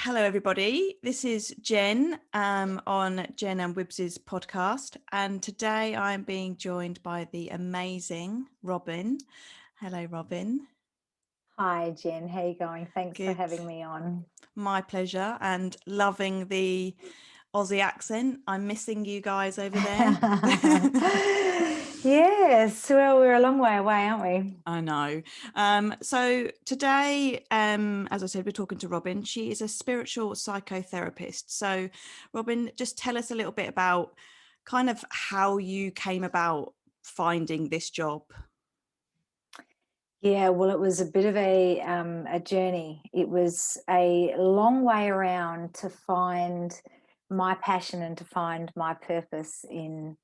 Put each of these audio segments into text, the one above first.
Hello, everybody. This is Jen on Jen and Wibbs's podcast. And today I'm being joined by the amazing Robyn. Hello, Robyn. Hi, Jen. How you going? Thanks for Good. having me on. My pleasure. And loving the Aussie accent. I'm missing you guys over there. Yes, well, we're a long way away, aren't we? I know. So today, as I said, we're talking to Robyn. She is a spiritual psychotherapist. So, Robyn, just tell us a little bit about kind of how you came about finding this job. Yeah, well, it was a bit of a journey. It was a long way around to find my passion and to find my purpose in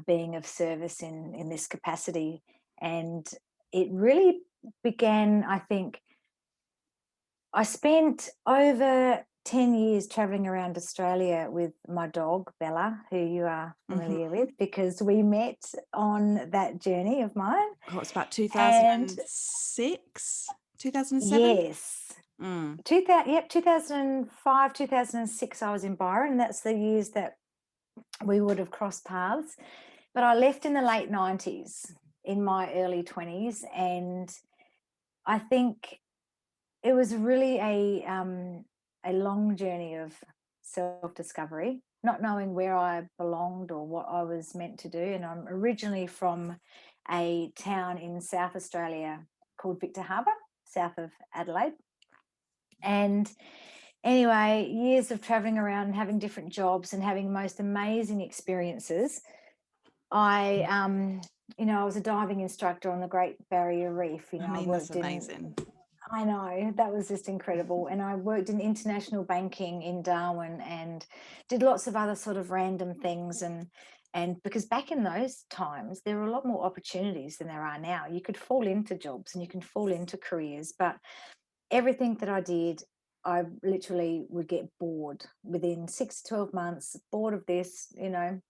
being of service in this capacity. And it really began, I think, I spent over 10 years traveling around Australia with my dog, Bella, who you are familiar with, because we met on that journey of mine. Oh, it's about And 2006, 2007. yes, 2005, 2006, I was in Byron. That's the years that we would have crossed paths. But I left in the late 90s, in my early 20s. And I think it was really a long journey of self-discovery, not knowing where I belonged or what I was meant to do. And I'm originally from a town in South Australia called Victor Harbour, south of Adelaide. And anyway, years of traveling around and having different jobs and having most amazing experiences. I was a diving instructor on the Great Barrier Reef. I I mean, that's worked amazing. I know, that was just incredible. And I worked in international banking in Darwin and did lots of other sort of random things. And because back in those times, there were a lot more opportunities than there are now. You could fall into jobs and you can fall into careers, but everything that I did, I literally would get bored within 6 to 12 months, bored of this. Do you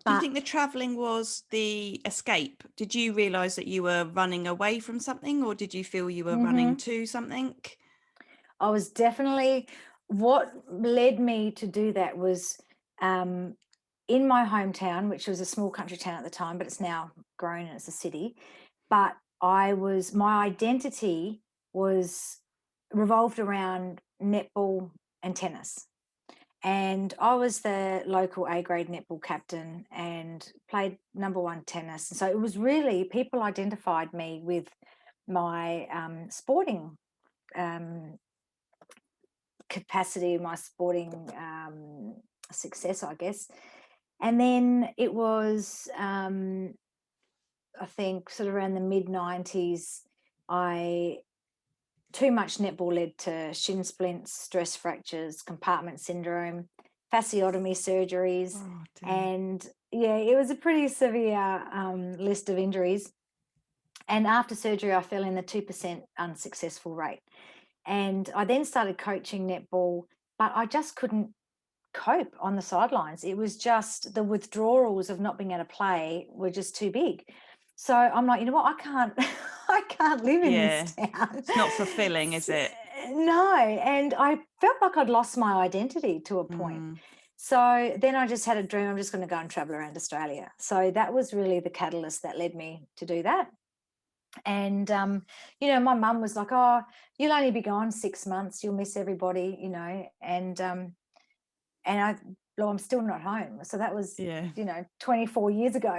But think the traveling was the escape? Did you realize that you were running away from something, or did you feel you were running mhm, to something? I was definitely, what led me to do that was um, in my hometown, which was a small country town at the time, but it's now grown and it's a city. But my identity was revolved around netball and tennis. And I was the local A grade netball captain and played number one tennis. And so it was really, people identified me with my sporting um, capacity, my sporting success, I guess. And then it was, I think, sort of around the mid 90s, too much netball led to shin splints, stress fractures, compartment syndrome, fasciotomy surgeries. Oh, dear. And yeah, it was a pretty severe list of injuries. And after surgery, I fell in the 2% unsuccessful rate. And I then started coaching netball, but I just couldn't cope on the sidelines. It was just the withdrawals of not being able to play were just too big. So I'm like, you know what? I can't, I can't live in this Yeah. town. It's not fulfilling, is it? No, and I felt like I'd lost my identity to a point. Mm. So then I just had a dream. I'm just going to go and travel around Australia. So that was really the catalyst that led me to do that. And my mum was like, "Oh, you'll only be gone 6 months. You'll miss everybody." And I'm still not home. So that was, Yeah. 24 years ago.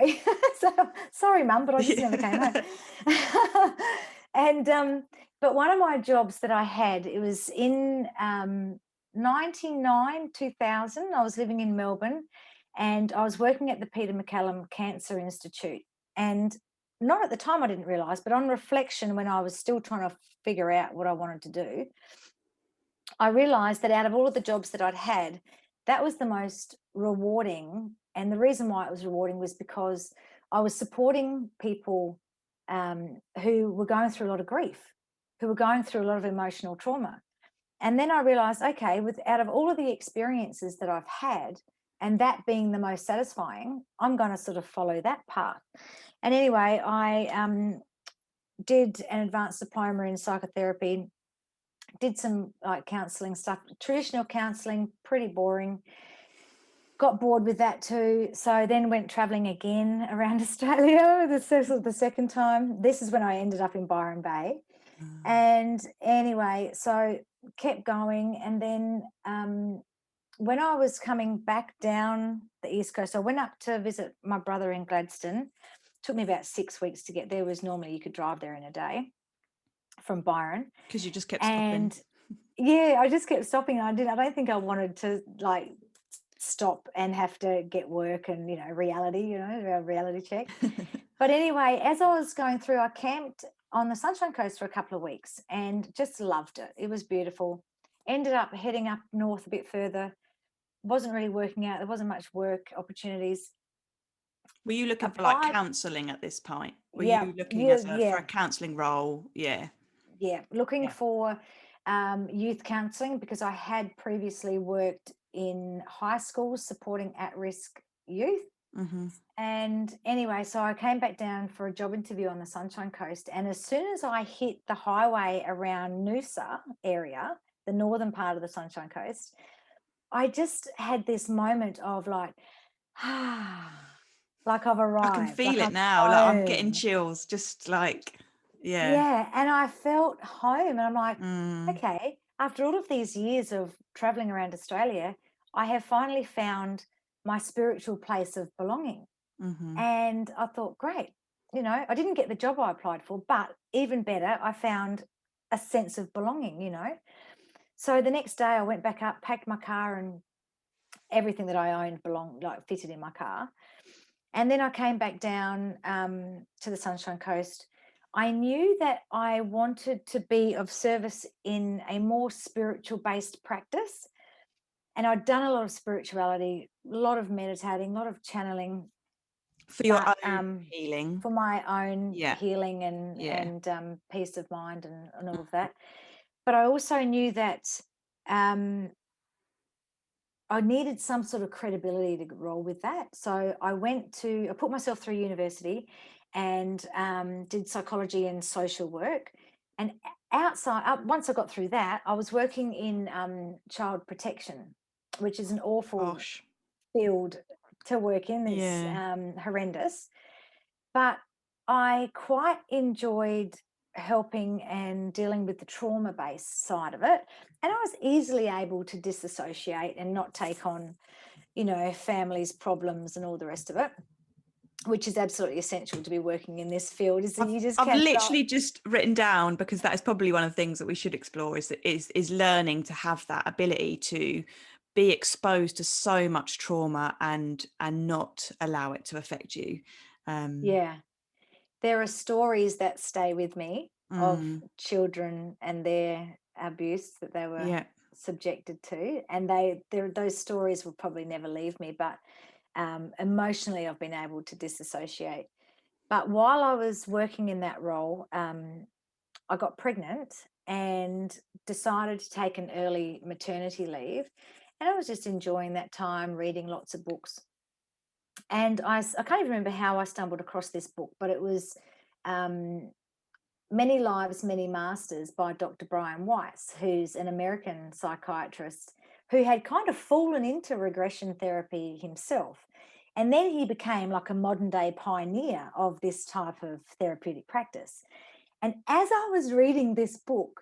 So sorry, mum, but I just never came Yeah. home. And but one of my jobs that I had, it was in 99, 2000. I was living in Melbourne and I was working at the Peter MacCallum Cancer Institute. And not at the time, I didn't realize, but on reflection, when I was still trying to figure out what I wanted to do, I realized that out of all of the jobs that I'd had, that was the most rewarding. And the reason why it was rewarding was because I was supporting people who were going through a lot of grief, who were going through a lot of emotional trauma. And then I realized, okay, out of all of the experiences that I've had, and that being the most satisfying, I'm going to sort of follow that path. And anyway, I did an advanced diploma in psychotherapy, did some like counselling stuff, traditional counselling, pretty boring. Got bored with that too. So then went travelling again around Australia the second time. This is when I ended up in Byron Bay. And anyway, so kept going. And then when I was coming back down the East Coast, I went up to visit my brother in Gladstone. Took me about 6 weeks to get there. Was normally you could drive there in a day from Byron. Because you just kept And stopping. yeah, I just kept stopping. I don't think I wanted to like stop and have to get work and, reality, a reality check. But anyway, as I was going through, I camped on the Sunshine Coast for a couple of weeks and just loved it. It was beautiful. Ended up heading up north a bit further. Wasn't really working out. There wasn't much work opportunities. Were you looking for like Applied. counselling at this point? Were Yeah, you looking yeah, for yeah, a counselling role? Yeah. yeah. Looking Yeah. for youth counselling because I had previously worked in high schools supporting at-risk youth. Mm-hmm. And anyway, so I came back down for a job interview on the Sunshine Coast. And as soon as I hit the highway around Noosa area, the northern part of the Sunshine Coast, I just had this moment of like, like I've I can arrived, like feel it I'm now. Like I'm getting home. chills. Just like, yeah. Yeah. And I felt home. And I'm like, Mm, okay, after all of these years of traveling around Australia, I have finally found my spiritual place of belonging. mm-hmm. And I thought, great, I didn't get the job I applied for, but even better, I found a sense of belonging. So the next day I went back up, packed my car, and everything that I owned fitted in my car. And then I came back down to the Sunshine Coast. I knew that I wanted to be of service in a more spiritual based practice. And I'd done a lot of spirituality, a lot of meditating, a lot of channeling, For your but own healing. for my own Yeah. healing and Yeah. peace of mind and all of that. But I also knew that I needed some sort of credibility to roll with that. So I put myself through university and did psychology and social work. And once I got through that, I was working in child protection, which is an awful Gosh. field to work in. It's Yeah. horrendous. But I quite enjoyed helping and dealing with the trauma-based side of it. And I was easily able to disassociate and not take on, families' problems and all the rest of it, which is absolutely essential to be working in this field, is that you just I've cannot. literally just written down, because that is probably one of the things that we should explore, is learning to have that ability to be exposed to so much trauma and not allow it to affect you. Yeah. There are stories that stay with me of Mm, children and their abuse that they were yeah. subjected to, and those stories will probably never leave me. But emotionally, I've been able to disassociate. But while I was working in that role, I got pregnant and decided to take an early maternity leave, and I was just enjoying that time, reading lots of books. And I can't even remember how I stumbled across this book, but it was um, Many Lives, Many Masters by Dr. Brian Weiss, who's an American psychiatrist who had kind of fallen into regression therapy himself. And then he became like a modern day pioneer of this type of therapeutic practice. And as I was reading this book,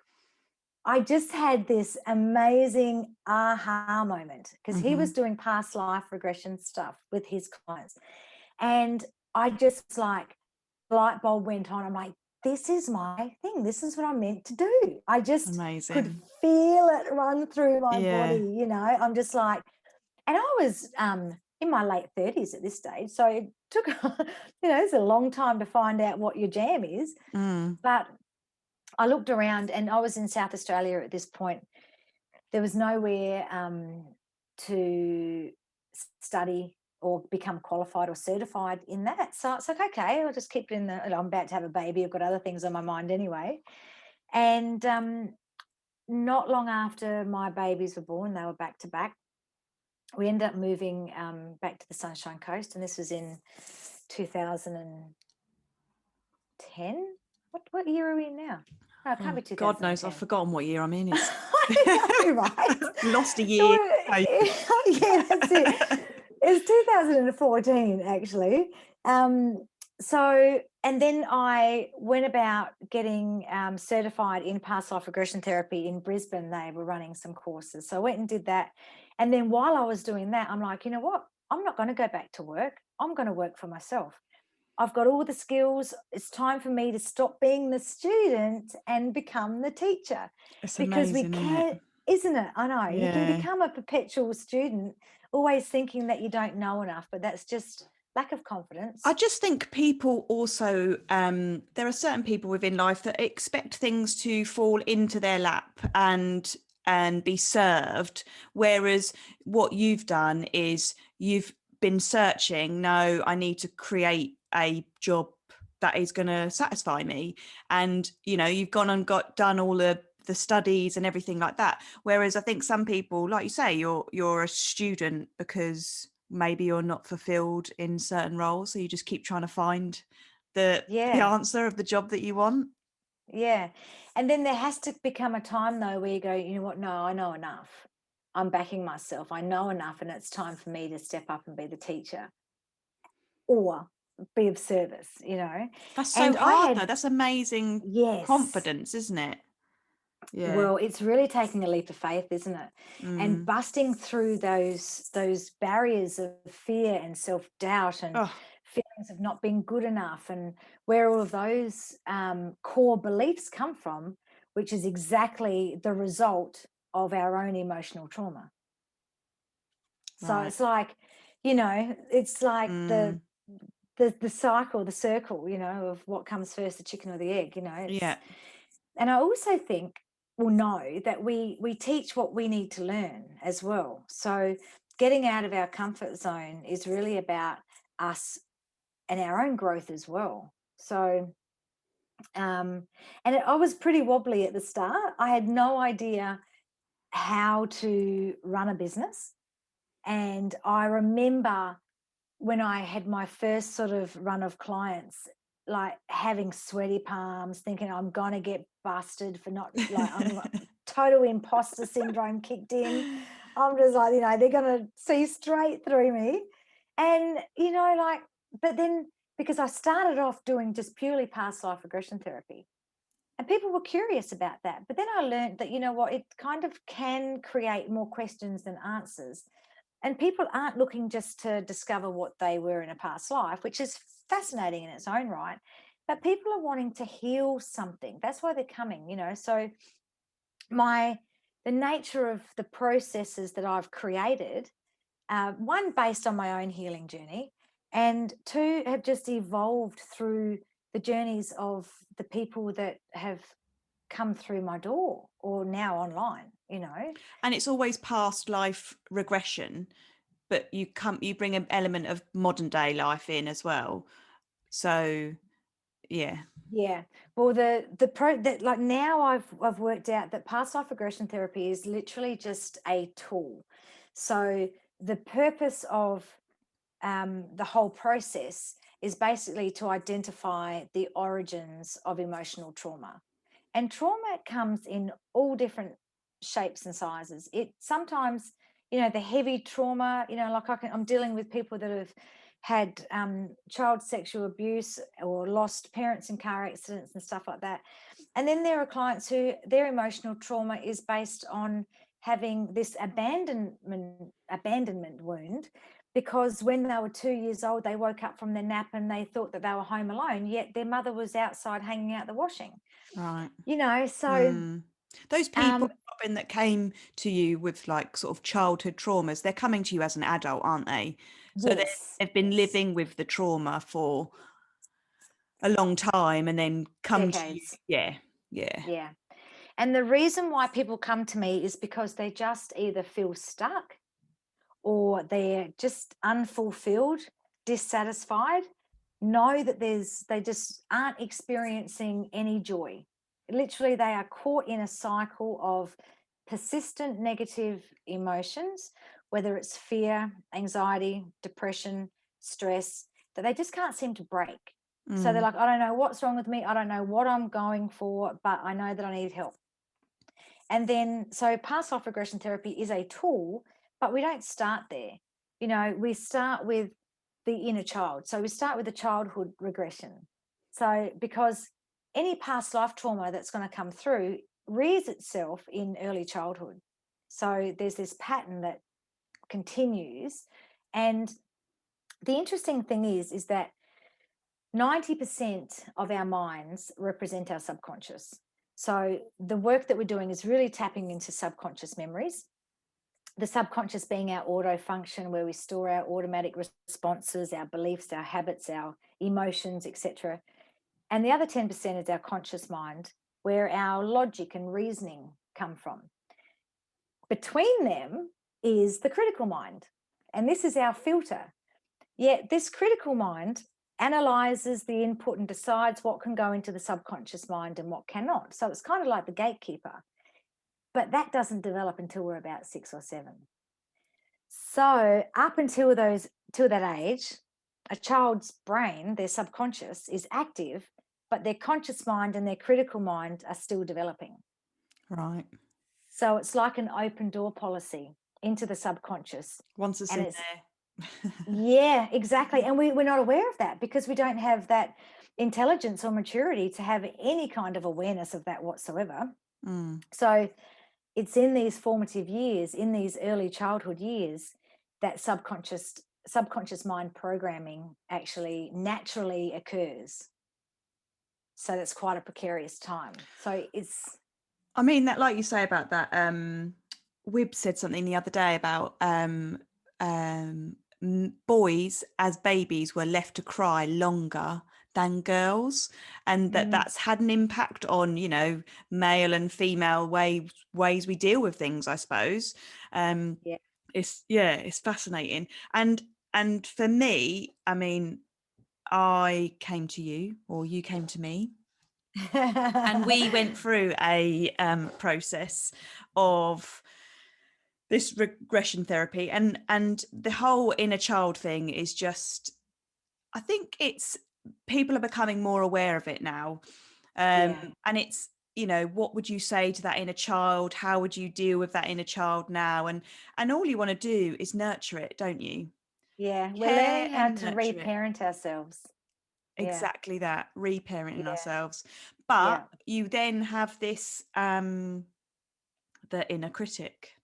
I just had this amazing aha moment because he Mm-hmm. was doing past life regression stuff with his clients. And I just like, light bulb went on. I'm like, this is my thing. This is what I'm meant to do. I just could Amazing. feel it run through my Yeah. body. I'm just like, and I was in my late 30s at this stage. So it took, it's a long time to find out what your jam is. Mm. But I looked around and I was in South Australia at this point. There was nowhere to study or become qualified or certified in that. So it's like, okay, I'll just keep it in I'm about to have a baby. I've got other things on my mind anyway. And not long after my babies were born, they were back to back. We ended up moving back to the Sunshine Coast, and this was in 2010. What year are we in now? No, it can't be God knows, 2010. I've forgotten what year I'm in. It's I know, right? lost a So, year. yeah, that's it. It's 2014, actually. So, and then I went about getting certified in past life regression therapy in Brisbane. They were running some courses. So I went and did that. And then while I was doing that, I'm like, you know what? I'm not going to go back to work. I'm going to work for myself. I've got all the skills. It's time for me to stop being the student and become the teacher. It's Because we amazing, can, isn't it? I know. You can Yeah. become a perpetual student, always thinking that you don't know enough, but that's just lack of confidence. I just think people also, there are certain people within life that expect things to fall into their lap and be served, whereas what you've done is you've been searching, no, I need to create a job that is going to satisfy me, and you've gone and done all the studies and everything like that, whereas I think some people, like you say, you're a student because maybe you're not fulfilled in certain roles, so you just keep trying to find the answer of the job that you want. Yeah. And then there has to become a time, though, where you go, you know what, no, I know enough. I'm backing myself. I know enough, and it's time for me to step up and be the teacher or be of service, That's so And hard, though. That's amazing yes, confidence, isn't it? Yeah. Well, it's really taking a leap of faith, isn't it? And busting through those barriers of fear and self-doubt and feelings of not being good enough, and where all of those core beliefs come from, which is exactly the result of our own emotional trauma. So it's like, it's like the cycle, the circle, of what comes first, the chicken or the egg, Yeah. And I also think, know that we teach what we need to learn as well. So getting out of our comfort zone is really about us and our own growth as well. So, I was pretty wobbly at the start. I had no idea how to run a business. And I remember when I had my first sort of run of clients, like having sweaty palms, thinking I'm gonna get busted for not, like, I'm total imposter syndrome kicked in. I'm just like, they're gonna see straight through me. And but then, because I started off doing just purely past life regression therapy, and people were curious about that. But then I learned that, it kind of can create more questions than answers. And people aren't looking just to discover what they were in a past life, which is fascinating in its own right. But people are wanting to heal something. That's why they're coming, So the nature of the processes that I've created, one, based on my own healing journey, and two, have just evolved through the journeys of the people that have come through my door or now online, And it's always past life regression, but you bring an element of modern day life in as well. So yeah. Well, like now I've worked out that past life regression therapy is literally just a tool. So the purpose of the whole process is basically to identify the origins of emotional trauma. And trauma comes in all different shapes and sizes. It sometimes, the heavy trauma, like I'm dealing with people that have had child sexual abuse or lost parents in car accidents and stuff like that. And then there are clients who their emotional trauma is based on having this abandonment wound, because when they were 2 years old, they woke up from their nap and they thought that they were home alone, yet their mother was outside hanging out the washing. Right. So those people, Robyn, that came to you with like sort of childhood traumas, they're coming to you as an adult, aren't they? So they've been living with the trauma for a long time and then come decades. to you. Yeah. And the reason why people come to me is because they just either feel stuck, or they're just unfulfilled, dissatisfied, know that they just aren't experiencing any joy. Literally, they are caught in a cycle of persistent negative emotions, whether it's fear, anxiety, depression, stress, that they just can't seem to break. So they're Mm. like, I don't know what's wrong with me. I don't know what I'm going for, but I know that I need help. And then, so past life regression therapy is a tool, but we don't start there. You know, we start with the inner child. So we start with the childhood regression. So because any past life trauma that's going to come through rears itself in early childhood. So there's this pattern that continues. And the interesting thing is that 90% of our minds represent our subconscious. So the work that we're doing is really tapping into subconscious memories. The subconscious being our auto function, where we store our automatic responses, our beliefs, our habits, our emotions, etc. And the other 10% is our conscious mind, where our logic and reasoning come from. Between them is the critical mind. And this is our filter. Yet this critical mind analyzes the input and decides what can go into the subconscious mind and what cannot. So it's kind of like the gatekeeper. But that doesn't develop until we're about 6 or 7. So up until that age, a child's brain, their subconscious, is active, but their conscious mind and their critical mind are still developing. Right. So it's like an open door policy into the subconscious. Once it's And in it's there. Yeah, exactly. And we're not aware of that because we don't have that intelligence or maturity to have any kind of awareness of that whatsoever. Mm. So it's in these formative years, in these early childhood years, that subconscious mind programming actually naturally occurs. So that's quite a precarious time. So it's I mean, that, like you say about that, Wib said something the other day about boys as babies were left to cry longer than girls, and that's had an impact on, you know, male and female ways we deal with things, I suppose. yeah. It's fascinating. And for me, I mean, I came to you, or you came to me, and we went through a process of this regression therapy, and the whole inner child thing is just, I think it's, people are becoming more aware of it now. Yeah. And it's, you know, what would you say to that inner child? How would you deal with that inner child now? And all you want to do is nurture it, don't you? Yeah. We're Care learning how and to nurture it. reparent ourselves. Yeah. Exactly that, reparenting Yeah. ourselves. But Yeah. you then have this the inner critic,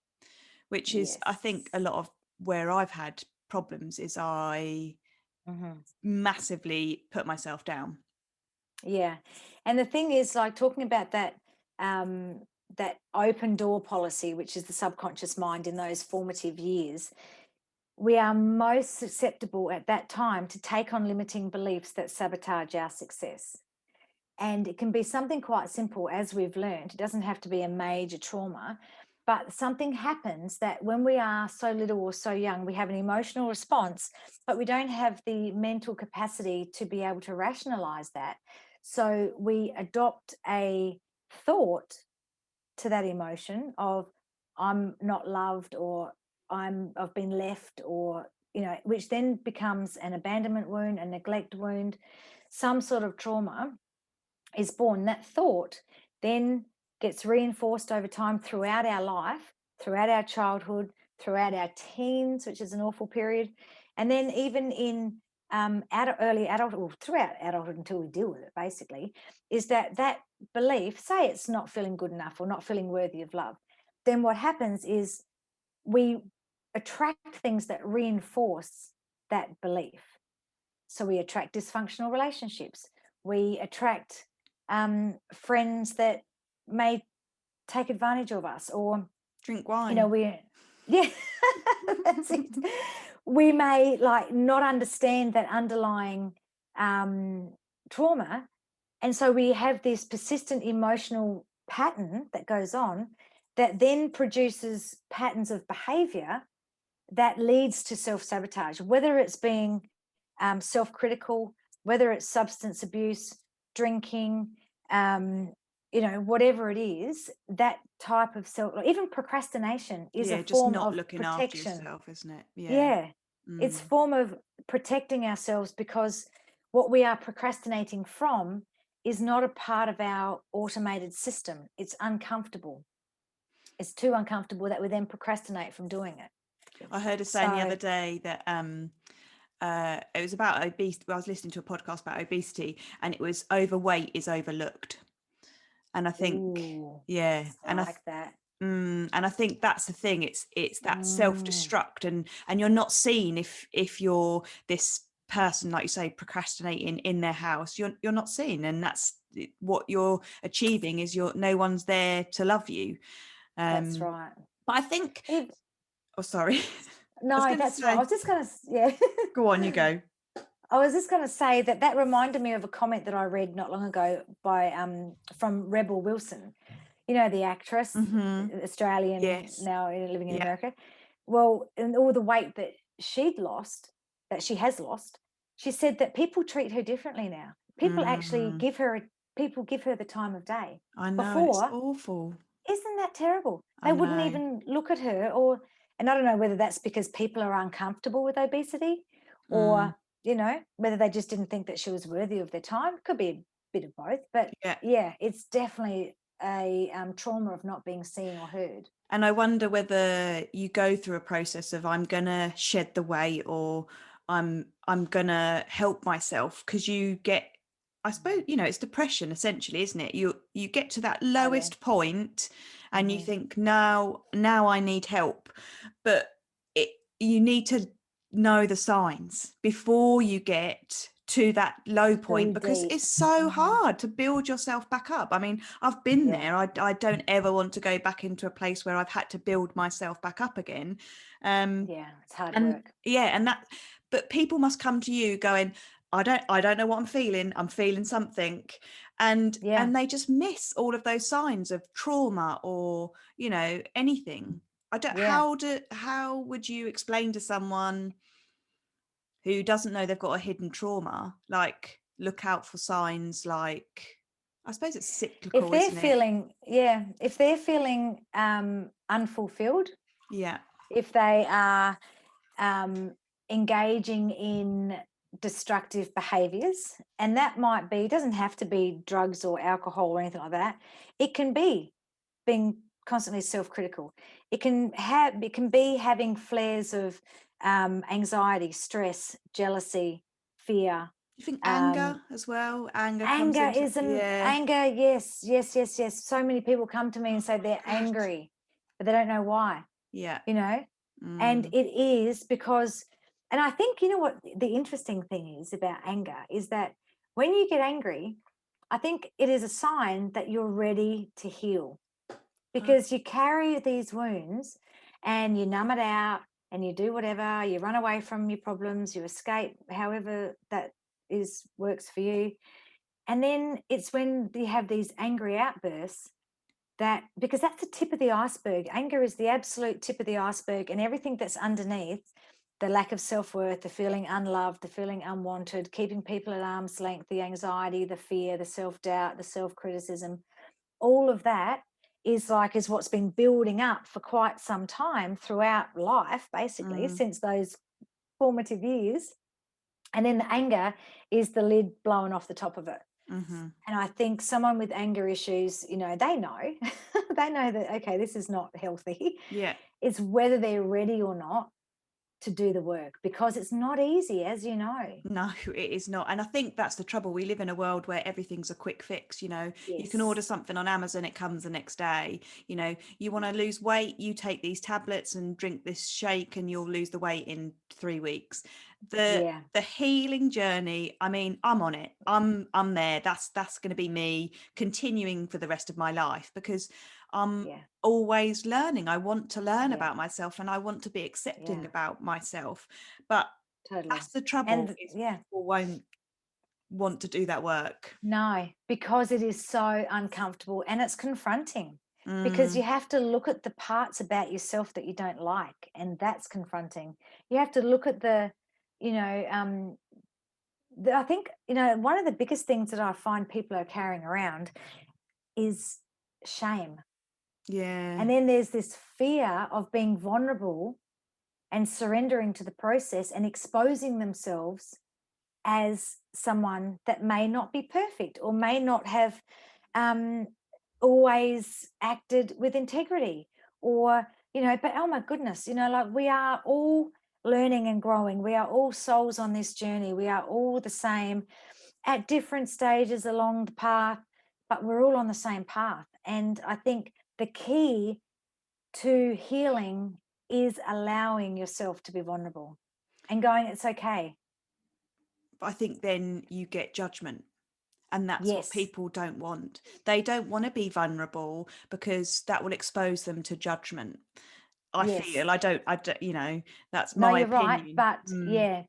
which is, I think, a Yes. lot of where I've had problems is I Hmm. massively put myself down. Yeah. And the thing is, like, talking about that open door policy, which is the subconscious mind in those formative years, we are most susceptible at that time to take on limiting beliefs that sabotage our success. And it can be something quite simple, as we've learned. It doesn't have to be a major trauma, but something happens that when we are so little or so young, we have an emotional response, but we don't have the mental capacity to be able to rationalize that. So we adopt a thought to that emotion of, I'm not loved, or I've been left, or, you know, which then becomes an abandonment wound, a neglect wound, some sort of trauma is born. That thought then gets reinforced over time throughout our life, throughout our childhood, throughout our teens, which is an awful period, and then even in early adulthood, or throughout adulthood until we deal with it, basically, is that belief, say it's not feeling good enough or not feeling worthy of love, then what happens is we attract things that reinforce that belief. So we attract dysfunctional relationships. We attract friends that may take advantage of us, or, Drink you know, wine. yeah, that's it. We may like not understand that underlying trauma. And so we have this persistent emotional pattern that goes on that then produces patterns of behavior that leads to self-sabotage, whether it's being self-critical, whether it's substance abuse, drinking, you know, whatever it is, that type of self, even procrastination is a Yeah, just form not of looking after protection. yourself, isn't it? Yeah. Yeah, it's Mm. form of protecting ourselves because what we are procrastinating from is not a part of our automated system. It's uncomfortable. It's too uncomfortable that we then procrastinate from doing it. I heard a saying the other day that it was about obesity. I was listening to a podcast about obesity, and it was overweight is overlooked. And I think, Ooh, yeah, I like that. And I think that's the thing. It's that Mm, self-destruct, and you're not seen if you're this person, like you say, procrastinating in their house. You're not seen, and that's what you're achieving. Is no one's there to love you. that's right. But I think, If, oh, sorry, I was no, going to that's right. I say, was just going to, yeah. go on, you go. I was just going to say that reminded me of a comment that I read not long ago by from Rebel Wilson, you know, the actress, Australian, Yes, now living in yeah. America. Well, and all the weight that she'd lost, that she has lost, she said that people treat her differently now. People actually Mm, people give her the time of day. I know, it's Before, awful. isn't that terrible? I They wouldn't know. even look at her, and I don't know whether that's because people are uncomfortable with obesity, Mm, or, you know, whether they just didn't think that she was worthy of their time. Could be a bit of both, but yeah. yeah, it's definitely a trauma of not being seen or heard. And I wonder whether you go through a process of I'm gonna shed the weight, or I'm gonna help myself, because you get, I suppose, it's depression essentially, isn't it? You get to that Totally. lowest point and you Hmm. think, now I need help. But you need to know the signs before you get to that low point, Too because deep. it's so Hmm. hard to build yourself back up. I mean, I've been Yeah. there. I don't ever want to go back into a place where I've had to build myself back up again. Yeah. It's hard And work. yeah, but people must come to you going, I don't know what I'm feeling something. Yeah. And they just miss all of those signs of trauma, or anything. I don't Yeah. how would you explain to someone who doesn't know they've got a hidden trauma, like, look out for signs, like, I suppose it's If cyclical, they're isn't it? feeling, yeah, if they're feeling unfulfilled, Yeah. if they are engaging in destructive behaviors, and that might be, doesn't have to be drugs or alcohol or anything like that. It can be being constantly self-critical. It can be having flares of anxiety, stress, jealousy, fear. You think um, anger as well? Anger comes Anger into, is an yeah, anger, yes, yes, yes, yes. So many people come to me and say they're gosh, angry, but they don't know why, yeah. you know? And Mm, it is because, and I think, you know what the interesting thing is about anger is that when you get angry, I think it is a sign that you're ready to heal, uh, because you carry these wounds and you numb it out and you do whatever, you run away from your problems, you escape, however that is works for you. And then it's when you have these angry outbursts that, because that's the tip of the iceberg. Anger is the absolute tip of the iceberg, and everything that's underneath, the lack of self-worth, the feeling unloved, the feeling unwanted, keeping people at arm's length, the anxiety, the fear, the self-doubt, the self-criticism, all of that is what's been building up for quite some time throughout life, basically, mm, since those formative years. And then the anger is the lid blowing off the top of it. mm-hmm. And I think someone with anger issues, they know, they know that, okay, this is not healthy. Yeah. It's whether they're ready or not to do the work, because it's not easy, as you know. No, it is not. And I think that's the trouble. We live in a world where everything's a quick fix. You can order Yes. something on Amazon, it comes the next day. You want to lose weight, you take these tablets and drink this shake, and you'll lose the weight in 3 weeks. The Yeah. the healing journey, I mean, I'm on it. I'm there. That's going to be me continuing for the rest of my life, because I'm Yeah. always learning. I want to learn Yeah. about myself, and I want to be accepting Yeah. about myself. But Totally. that's the trouble, And is yeah. people won't want to do that work. No, because it is so uncomfortable and it's confronting, because you Mm, have to look at the parts about yourself that you don't like, and that's confronting. You have to look at you know, I think, one of the biggest things that I find people are carrying around is shame. yeah. And then there's this fear of being vulnerable and surrendering to the process and exposing themselves as someone that may not be perfect or may not have always acted with integrity, or, but oh my goodness, like, we are all learning and growing. We are all souls on this journey. We are all the same at different stages along the path, but we're all on the same path. And I think the key to healing is allowing yourself to be vulnerable and going, it's okay. But I think then you get judgment. And that's what Yes. people don't want. They don't want to be vulnerable because that will expose them to judgment. I feel, I don't, that's No, my you're right. opinion. But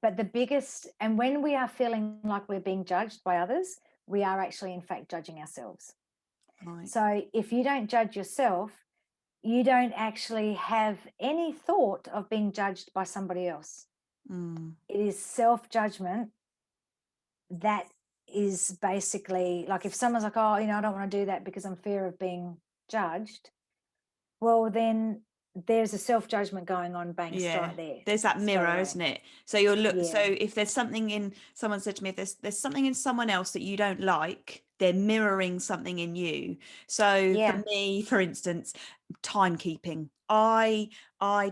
but the biggest, and when we are feeling like we're being judged by others, we are actually, in fact, judging ourselves. Right. So if you don't judge yourself, you don't actually have any thought of being judged by somebody else. It is self-judgment that is basically, like, if someone's like, oh, I don't want to do that because I'm fear of being judged, well, then there's a self-judgment going on, bang, straight there. There's that mirror, isn't it? So so if there's something in, someone said to me, if there's something in someone else that you don't like, they're mirroring something in you. So for me, for instance, timekeeping. I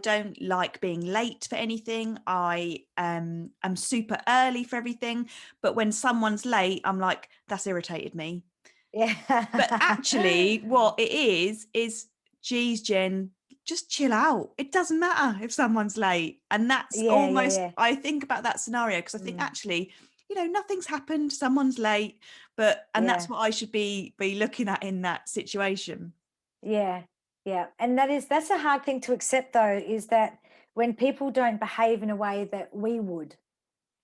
don't like being late for anything. I am super early for everything. But when someone's late, I'm like, that's irritated me. Yeah. But actually, what it is, geez, Jen, just chill out. It doesn't matter if someone's late. And that's almost, I think about that scenario because I think actually, nothing's happened. Someone's late, and that's what I should be looking at in that situation. Yeah. And that's a hard thing to accept, though, is that when people don't behave in a way that we would,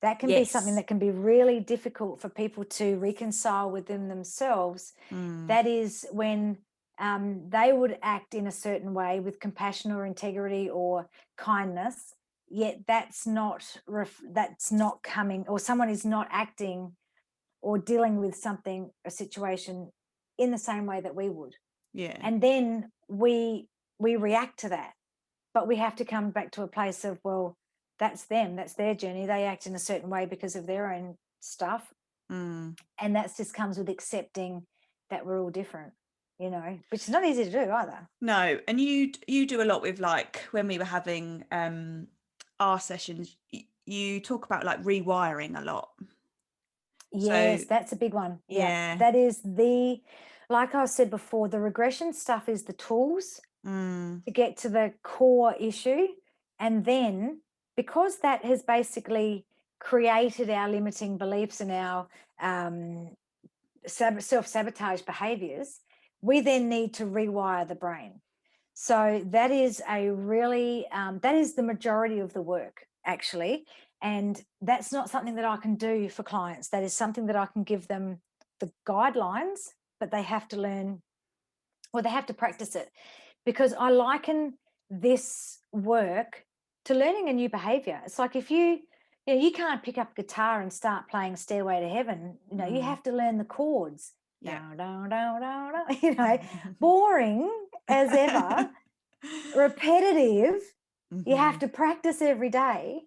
that can be something that can be really difficult for people to reconcile within themselves. That is when they would act in a certain way with compassion or integrity or kindness, yet that's not coming, or someone is not acting or dealing with something, a situation, in the same way that we would. And then we react to that, but we have to come back to a place of, well, that's them, that's their journey. They act in a certain way because of their own stuff. And that just comes with accepting that we're all different, which is not easy to do either. No. And you do a lot with, like, when we were having our sessions, you talk about, like, rewiring a lot. Yes, that's a big one. Yeah. That is like I said before, the regression stuff is the tools to get to the core issue. And then, because that has basically created our limiting beliefs and our self-sabotage behaviors, we then need to rewire the brain. So that is a really, that is the majority of the work, actually. And that's not something that I can do for clients. That is something that I can give them the guidelines, but they have to learn, or they have to practice it. Because I liken this work to learning a new behavior. It's like, if you can't pick up a guitar and start playing Stairway to Heaven. You have to learn the chords. Down, down, down, down, down. Boring as ever, repetitive. You have to practice every day,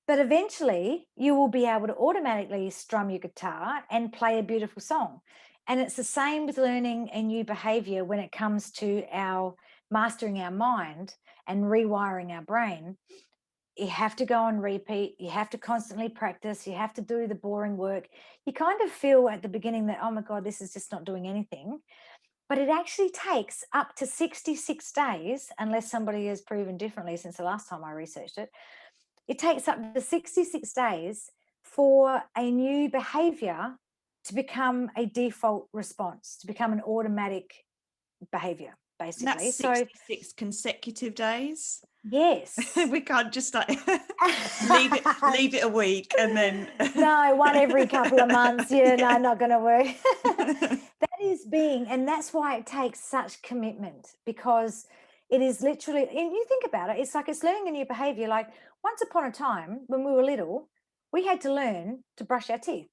but eventually you will be able to automatically strum your guitar and play a beautiful song. And it's the same with learning a new behavior when it comes to our mastering our mind and rewiring our brain. You have to go on repeat. You have to constantly practice. You have to do the boring work. You kind of feel at the beginning that, oh my God, this is just not doing anything. But it actually takes up to 66 days, unless somebody has proven differently since the last time I researched it. It takes up to 66 days for a new behavior to become a default response, to become an automatic behavior, basically. And that's 66 consecutive days. Yes. We can't just like leave it a week and then no, one every couple of months. No, not going to work. That is and that's why it takes such commitment, because it is literally, and you think about it, it's like, it's learning a new behavior. Like, once upon a time when we were little, we had to learn to brush our teeth.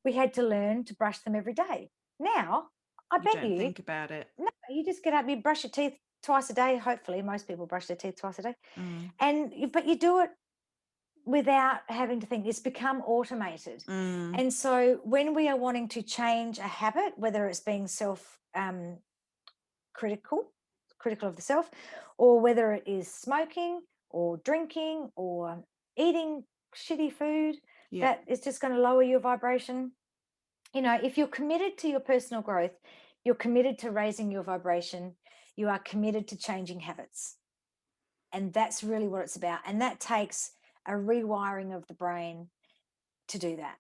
We had to learn to brush them every day. Now, I bet you think about it. No, you just get up, you brush your teeth twice a day. Hopefully most people brush their teeth twice a day. But you do it without having to think. It's become automated. Mm. And so when we are wanting to change a habit, whether it's being critical of the self, or whether it is smoking or drinking or eating shitty food, Yeah. that is just going to lower your vibration. If you're committed to your personal growth, you're committed to raising your vibration, you are committed to changing habits. And that's really what it's about. And that takes a rewiring of the brain to do that.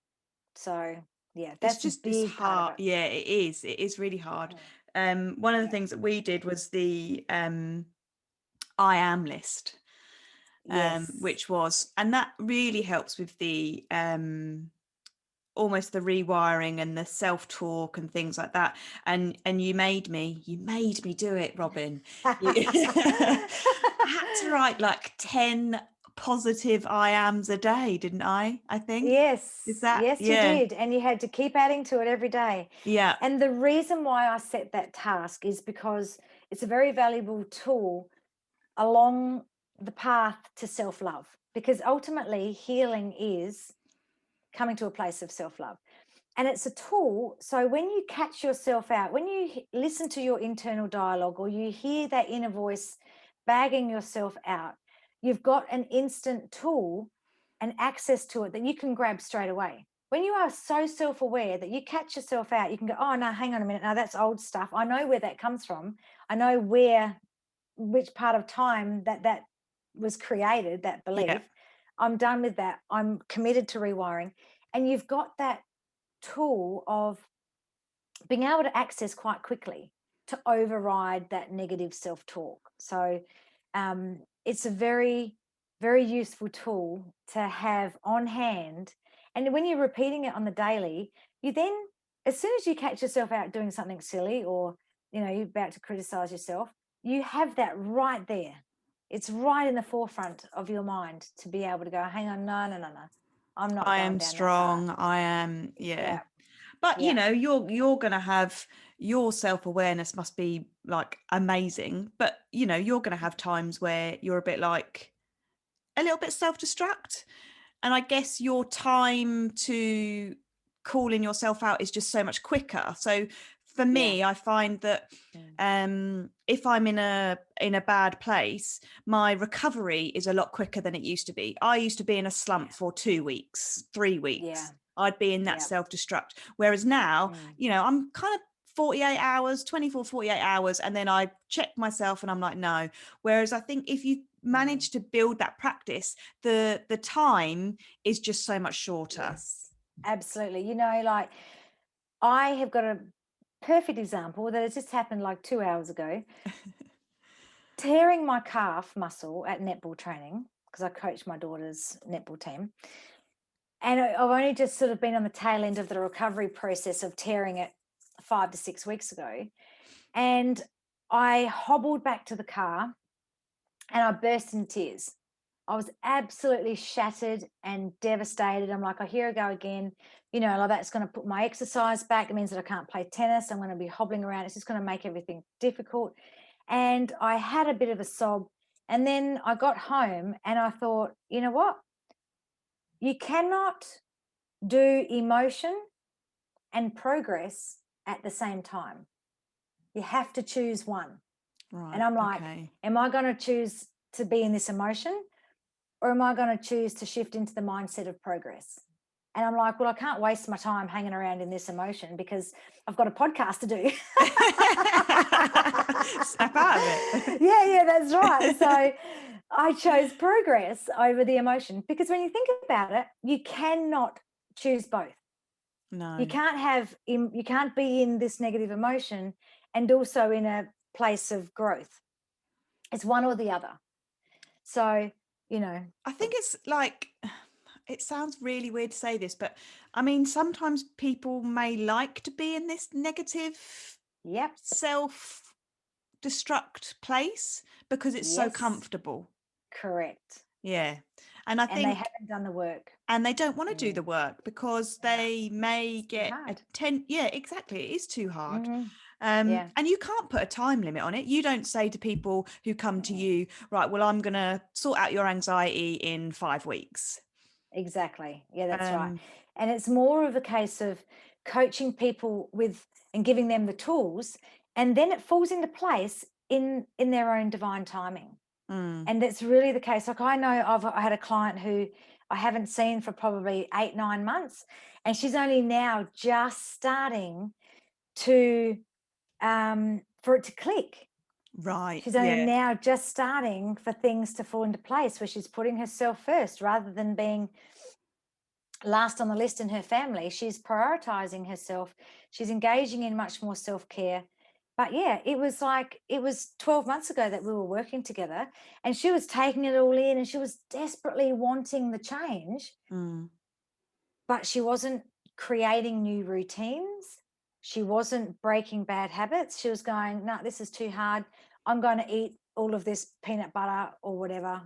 So yeah, It's that's a just this big part hard. of it. Yeah, it is really hard. One of the things that we did was the I am list, Yes. which was, and that really helps with the almost the rewiring and the self-talk and things like that. And you made me do it, Robyn. I had to write like 10 positive I ams a day, didn't I think? Is Yes, that, yes, you yeah. did. And you had to keep adding to it every day. Yeah. And the reason why I set that task is because it's a very valuable tool along the path to self-love. Because ultimately, healing is coming to a place of self-love. And it's a tool. So when you catch yourself out, when you listen to your internal dialogue, or you hear that inner voice bagging yourself out, you've got an instant tool and access to it that you can grab straight away. When you are so self-aware that you catch yourself out, you can go, oh no, hang on a minute, now that's old stuff. I know where that comes from. I know which part of time that was created, that belief. Yeah. I'm done with that. I'm committed to rewiring. And you've got that tool of being able to access quite quickly to override that negative self-talk. So it's a very, very useful tool to have on hand. And when you're repeating it on the daily, you then, as soon as you catch yourself out doing something silly, or you're about to criticize yourself, you have that right there. It's right in the forefront of your mind to be able to go, hang on, no. I'm not I going am down that path. strong. I am, yeah. Yeah. But Yeah. you're gonna have, your self-awareness must be like amazing. But you're gonna have times where you're a bit like a little bit self-destruct. And I guess your time to calling yourself out is just so much quicker. So for Yeah. me, I find that if I'm in a bad place, my recovery is a lot quicker than it used to be. I used to be in a slump for 2 weeks, 3 Yeah. weeks. I'd be in that Yeah. self-destruct. Whereas now, Mm. I'm kind of 48 hours, 24, 48 hours, and then I check myself and I'm like, no. Whereas I think if you manage to build that practice, the time is just so much shorter. Yes, absolutely. Like, I have got a perfect example that has just happened like 2 hours ago. Tearing my calf muscle at netball training, because I coach my daughter's netball team. And I've only just sort of been on the tail end of the recovery process of tearing it 5 to 6 weeks ago. And I hobbled back to the car and I burst into tears. I was absolutely shattered and devastated. I'm like, oh, here I go again. Like, that's going to put my exercise back. It means that I can't play tennis. I'm going to be hobbling around. It's just going to make everything difficult. And I had a bit of a sob. And then I got home and I thought, you know what? You cannot do emotion and progress at the same time. You have to choose one. Right. And I'm like, okay. am I going to choose to be in this emotion, or am I going to choose to shift into the mindset of progress? And I'm like, well, I can't waste my time hanging around in this emotion because I've got a podcast to do. Snap out of it. Yeah, that's right. So I chose progress over the emotion, because when you think about it, you cannot choose both. No. You can't be in this negative emotion and also in a place of growth. It's one or the other. So, I think it's like, it sounds really weird to say this, but I mean, sometimes people may like to be in this negative, yep, self-destruct place because it's so yes, comfortable. correct. Yeah. And I And think they haven't done the work. and they don't want to do the work because they may get hard. yeah, exactly, it is too hard. Yeah. And you can't put a time limit on it. You don't say to people who come to you, right, well, I'm gonna sort out your anxiety in 5 weeks. Exactly. Yeah, that's right. Um, And it's more of a case of coaching people with and giving them the tools, and then it falls into place in their own divine timing. mm, And that's really the case. Like I had a client who I haven't seen for probably 8-9 months, and she's only now just starting to for it to click. right. She's only Yeah. now just starting for things to fall into place, where she's putting herself first rather than being last on the list in her family. She's prioritizing herself. She's engaging in much more self-care. But yeah, it was 12 months ago that we were working together, and she was taking it all in and she was desperately wanting the change, Mm, but she wasn't creating new routines. She wasn't breaking bad habits. She was going, no, this is too hard. I'm going to eat all of this peanut butter or whatever.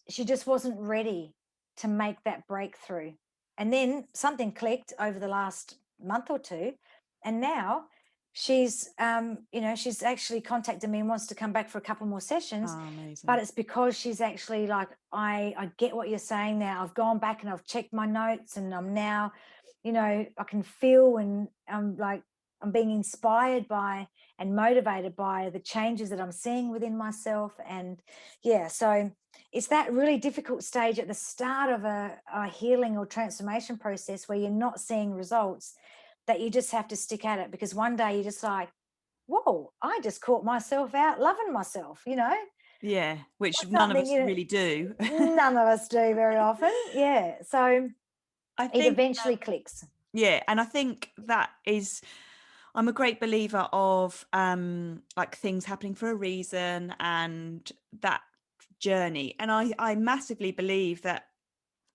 She just wasn't ready to make that breakthrough. And then something clicked over the last month or two, and now she's actually contacted me and wants to come back for a couple more sessions. oh, But amazing. it's because she's actually like, I get what you're saying now. I've gone back and I've checked my notes, and I'm now, I can feel, and I'm like, I'm being inspired by and motivated by the changes that I'm seeing within myself. And yeah, so it's that really difficult stage at the start of a healing or transformation process where you're not seeing results, that you just have to stick at it, because one day you're just like, whoa, I just caught myself out loving myself. Yeah, which That's none of something, us really do. none of us do very often. Yeah, so I it think, eventually clicks. yeah, and I think that is, I'm a great believer of like things happening for a reason and that journey. And I massively believe that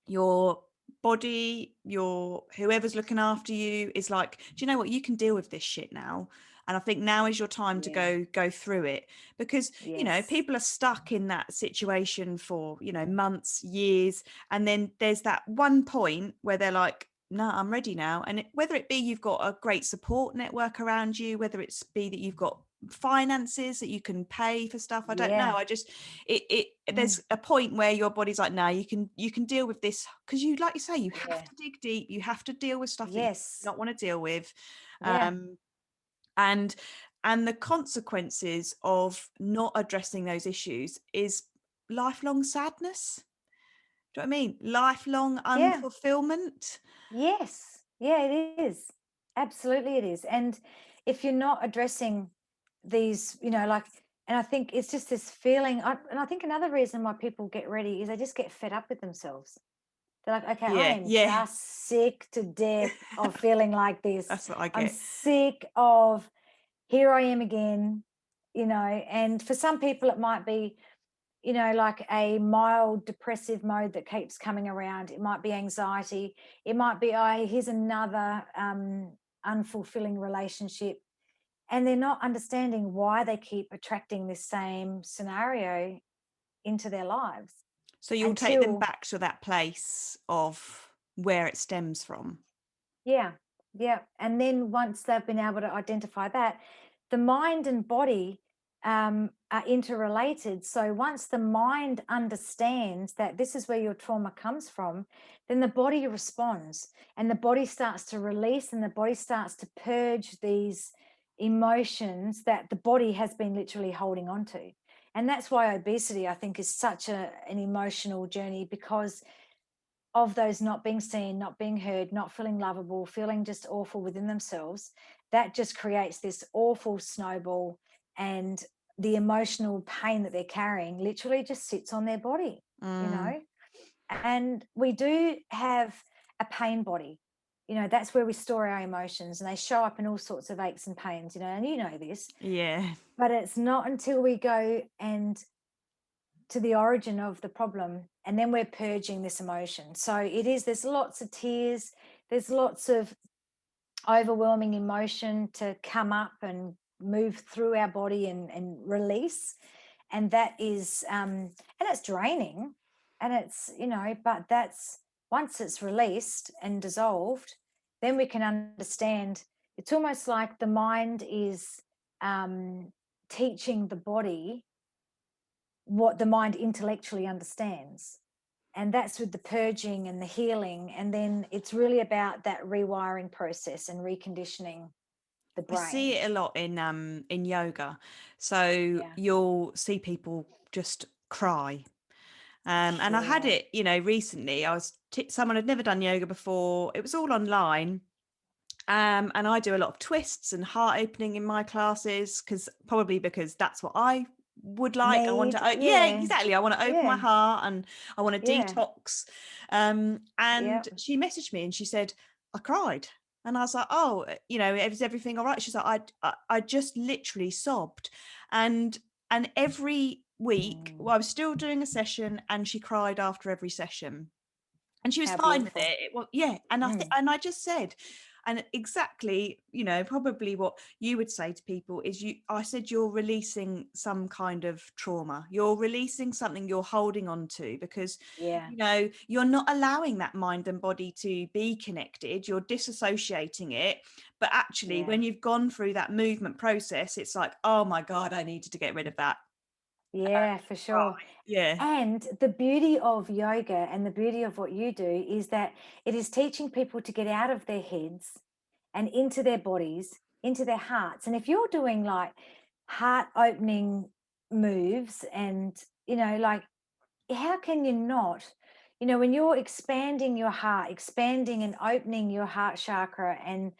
your body, your whoever's looking after you is like, do you know what, you can deal with this shit now. And I think now is your time to Yeah. go through it, because Yes. people are stuck in that situation for months, years, and then there's that one point where they're like, no, I'm ready now. And whether it be you've got a great support network around you, whether it's be that you've got finances that you can pay for stuff, I don't know, Yeah. I just it Mm. there's a point where your body's like, no, you can deal with this, because you, like you say, you have Yeah. to dig deep, you have to deal with stuff that you do Yes. not want to deal with. Yeah. um and and the consequences of not addressing those issues is lifelong sadness. Do you know what I mean? Lifelong Yeah. unfulfillment. Yes. Yeah, it is. Absolutely, it is. And if you're not addressing these, and I think it's just this feeling. And I think another reason why people get ready is they just get fed up with themselves. They're like, okay, I Yeah, am yeah. just sick to death of feeling like this. That's what I I'm get. sick of, here I am again. And for some people, it might be, like a mild depressive mode that keeps coming around. It might be anxiety. It might be, oh, here's another unfulfilling relationship. And they're not understanding why they keep attracting this same scenario into their lives So you'll take them until, back to that place of where it stems from. yeah, yeah. And then once they've been able to identify that, the mind and body are interrelated. So once the mind understands that this is where your trauma comes from, then the body responds, and the body starts to release, and the body starts to purge these emotions that the body has been literally holding on to. And that's why obesity, I think, is such an emotional journey, because of those not being seen, not being heard, not feeling lovable, feeling just awful within themselves. That just creates this awful snowball, and the emotional pain that they're carrying literally just sits on their body, you Mm, know. And we do have a pain body. That's where we store our emotions, and they show up in all sorts of aches and pains, and you know this. yeah. But it's not until we go and to the origin of the problem, and then we're purging this emotion. So there's lots of tears, there's lots of overwhelming emotion to come up and move through our body and release. And that is and it's draining, and it's, but that's, once it's released and dissolved, then we can understand. It's almost like the mind is teaching the body what the mind intellectually understands. and that's with the purging and the healing. And then it's really about that rewiring process and reconditioning the I see brain. it a lot in yoga. So Yeah. you'll see people just cry. And I had Yeah. it, recently. Someone had never done yoga before. It was all online. And I do a lot of twists and heart opening in my classes because that's what I would like. I want Need. to, yeah, Yeah. exactly. I want to open my Yeah. heart and I want to Yeah. detox. Yeah. And she messaged me and she said, I cried. And I was like, oh, is everything all right? She's like, I just literally sobbed. And every week, Mm. well, I was still doing a session and she cried after every session and she was How fine with beautiful. it. Well, yeah, and Mm. I just said, and exactly, probably what you would say to people is I said you're releasing some kind of trauma. You're releasing something you're holding on to because Yeah. you're not allowing that mind and body to be connected. You're disassociating it. But actually, Yeah. when you've gone through that movement process, it's like, oh my God, I needed to get rid of that. Yeah, for sure. Right. Yeah. And the beauty of yoga and the beauty of what you do is that it is teaching people to get out of their heads and into their bodies, into their hearts. And if you're doing like heart opening moves and, like, how can you not? When you're expanding your heart, expanding and opening your heart chakra, and,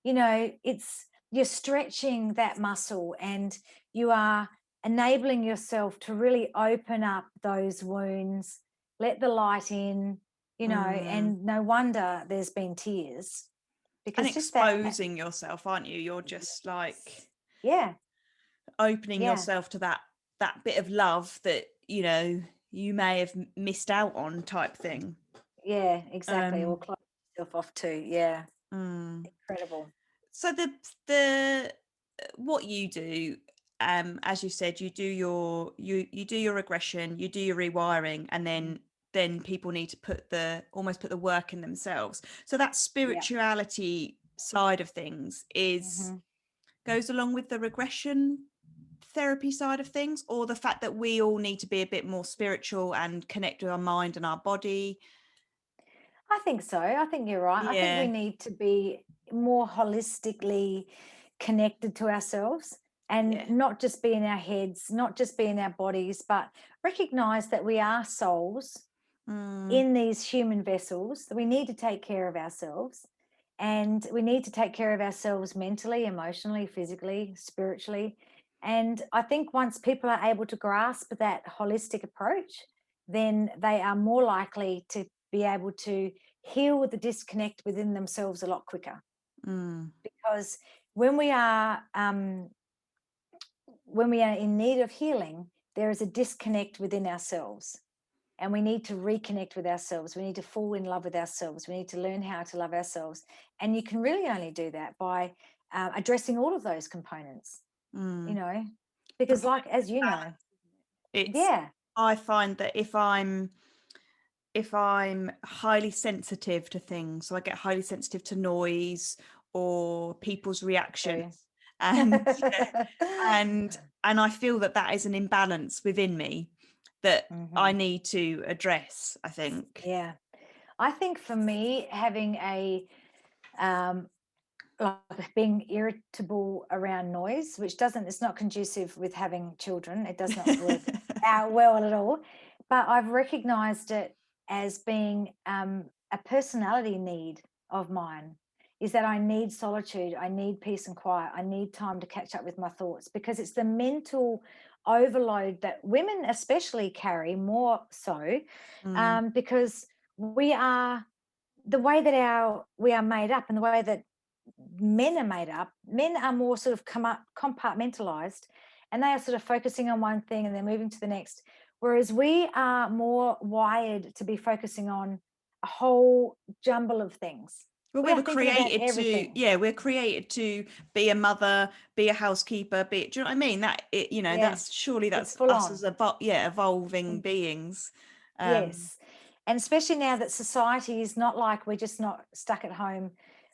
you're stretching that muscle and you are enabling yourself to really open up those wounds, let the light in, Mm. and no wonder there's been tears And because just that, exposing yourself, aren't you? You're just like yeah, opening yeah, yourself to that bit of love that you may have missed out on, type thing. yeah, exactly. Or um close yourself off too. Yeah, mm. incredible. So the what you do, as you said, you do your regression, you do your rewiring, and then people need to almost put the work in themselves. So that Yeah. spirituality side of things is Hmm. goes along with the regression therapy side of things, or the fact that we all need to be a bit more spiritual and connect with our mind and our body. I think so. I think you're right. I think we Yeah. need to be more holistically connected to ourselves and Yeah. not just be in our heads, not just be in our bodies, but recognize that we are souls Mm. in these human vessels, that we need to take care of ourselves. And we need to take care of ourselves mentally, emotionally, physically, spiritually. And I think once people are able to grasp that holistic approach, then they are more likely to be able to heal the disconnect within themselves a lot quicker. Mm. Because when we are in need of healing, there is a disconnect within ourselves. And we need to reconnect with ourselves. We need to fall in love with ourselves. We need to learn how to love ourselves. And you can really only do that by addressing all of those components, you Mm. know, The because, point like, as is you know, balance. It's yeah, I find that if I'm highly sensitive to things, so I get highly sensitive to noise or people's true. reactions, and and and I feel that is an imbalance within me that I Hmm. need to address, I think. Yeah. I think for me, having um, like being irritable around noise, which it's not conducive with having children. It does not work out well at all. But I've recognized it as being a personality need of mine, is that I need solitude, I need peace and quiet, I need time to catch up with my thoughts, because it's the mental overload that women especially carry more so, Mm. because we are the way that we are made up, and the way that men are made up, men are more sort of compartmentalized, and they are sort of focusing on one thing and then moving to the next, whereas we are more wired to be focusing on a whole jumble of things. Well, We we are were thinking about created to, everything. yeah, we're created to be a mother, be a housekeeper, do you know what I mean? Yeah, That's surely it's that's full us on. as evolving Mm, beings. Um, yes. And especially now that society is not like we're just not stuck at home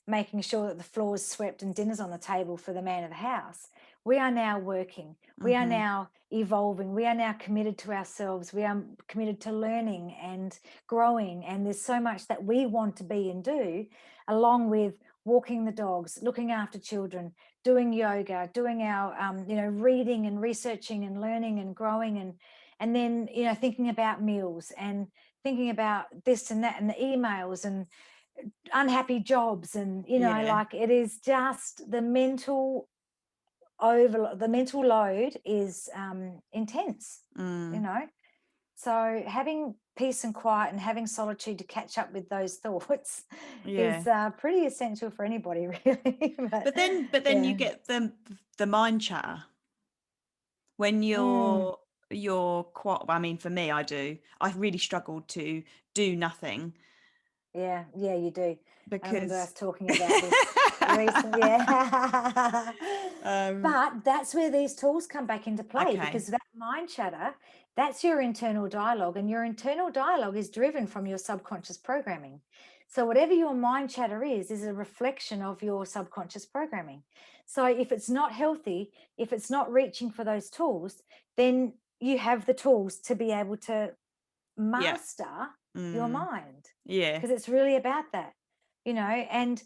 making sure that the floor is swept and dinner's on the table for the man of the house. we are now working. We are now evolving. We are now committed to ourselves. We are committed to learning and growing. And there's so much that we want to be and do, along with walking the dogs, looking after children, doing yoga, doing our, reading and researching and learning and growing, and then, thinking about meals and thinking about this and that and the emails and unhappy jobs. And, like, it is just the mental load is intense, so having peace and quiet and having solitude to catch up with those thoughts is pretty essential for anybody, really. but then you get the mind chatter when you're quite, I mean, for me, I really struggled to do nothing. Yeah, you do. Because I remember us talking about this recently. Yeah. But that's where these tools come back into play, because that mind chatter, that's your internal dialogue, and your internal dialogue is driven from your subconscious programming. So whatever your mind chatter is a reflection of your subconscious programming. So if it's not healthy, if it's not reaching for those tools, then you have the tools to be able to master your mind. Because it's really about that, and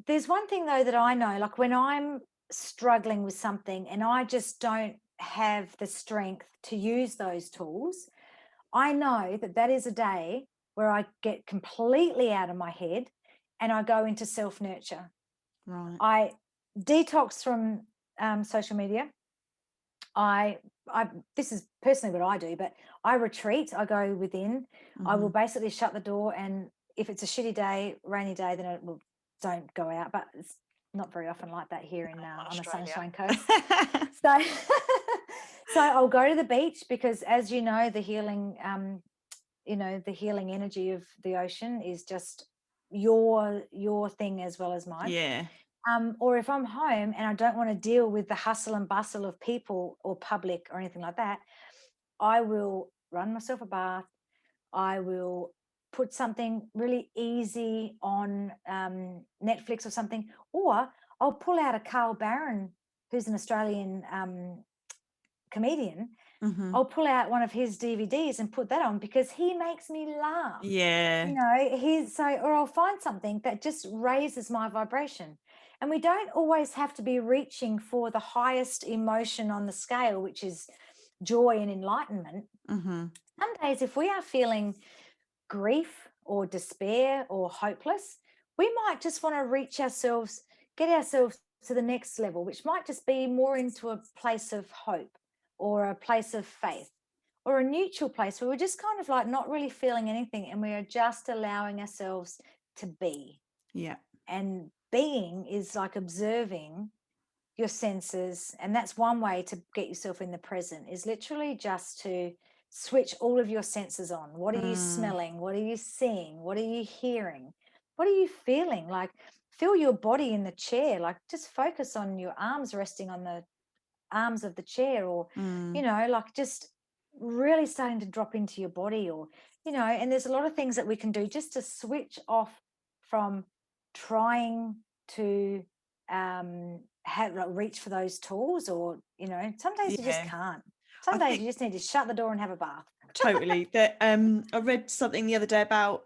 there's one thing though that I know, like when I'm struggling with something and I just don't have the strength to use those tools, I know that is a day where I get completely out of my head and I go into self-nurture. Right. I detox from social media. I this is personally what I do, but I retreat. I go within. I will basically shut the door, and if it's a shitty day, rainy day, then it will don't go out. But it's not very often like that here on the Sunshine Coast. So so I'll go to the beach, because, as you know, the healing the healing energy of the ocean is just your thing as well as mine. Yeah. Or if I'm home and I don't want to deal with the hustle and bustle of people or public or anything like that, I will run myself a bath. I will put something really easy on Netflix or something, or I'll pull out a Carl Barron, who's an Australian comedian. I'll pull out one of his DVDs and put that on, because he makes me laugh. Yeah. Or I'll find something that just raises my vibration. And we don't always have to be reaching for the highest emotion on the scale, which is joy and enlightenment. Some days, if we are feeling grief or despair or hopeless, we might just want to get ourselves to the next level, which might just be more into a place of hope or a place of faith or a neutral place where we're just kind of like not really feeling anything, and we are just allowing ourselves to be. Yeah. And being is like observing your senses, and that's one way to get yourself in the present, is literally just to switch all of your senses on. What are you smelling? What are you seeing? What are you hearing? What are you feeling? Like, feel your body in the chair. Like, just focus on your arms resting on the arms of the chair, or like just really starting to drop into your body, or and there's a lot of things that we can do just to switch off from trying to reach for those tools, or some days you just can't. Some days you just need to shut the door and have a bath. Totally. I read something the other day about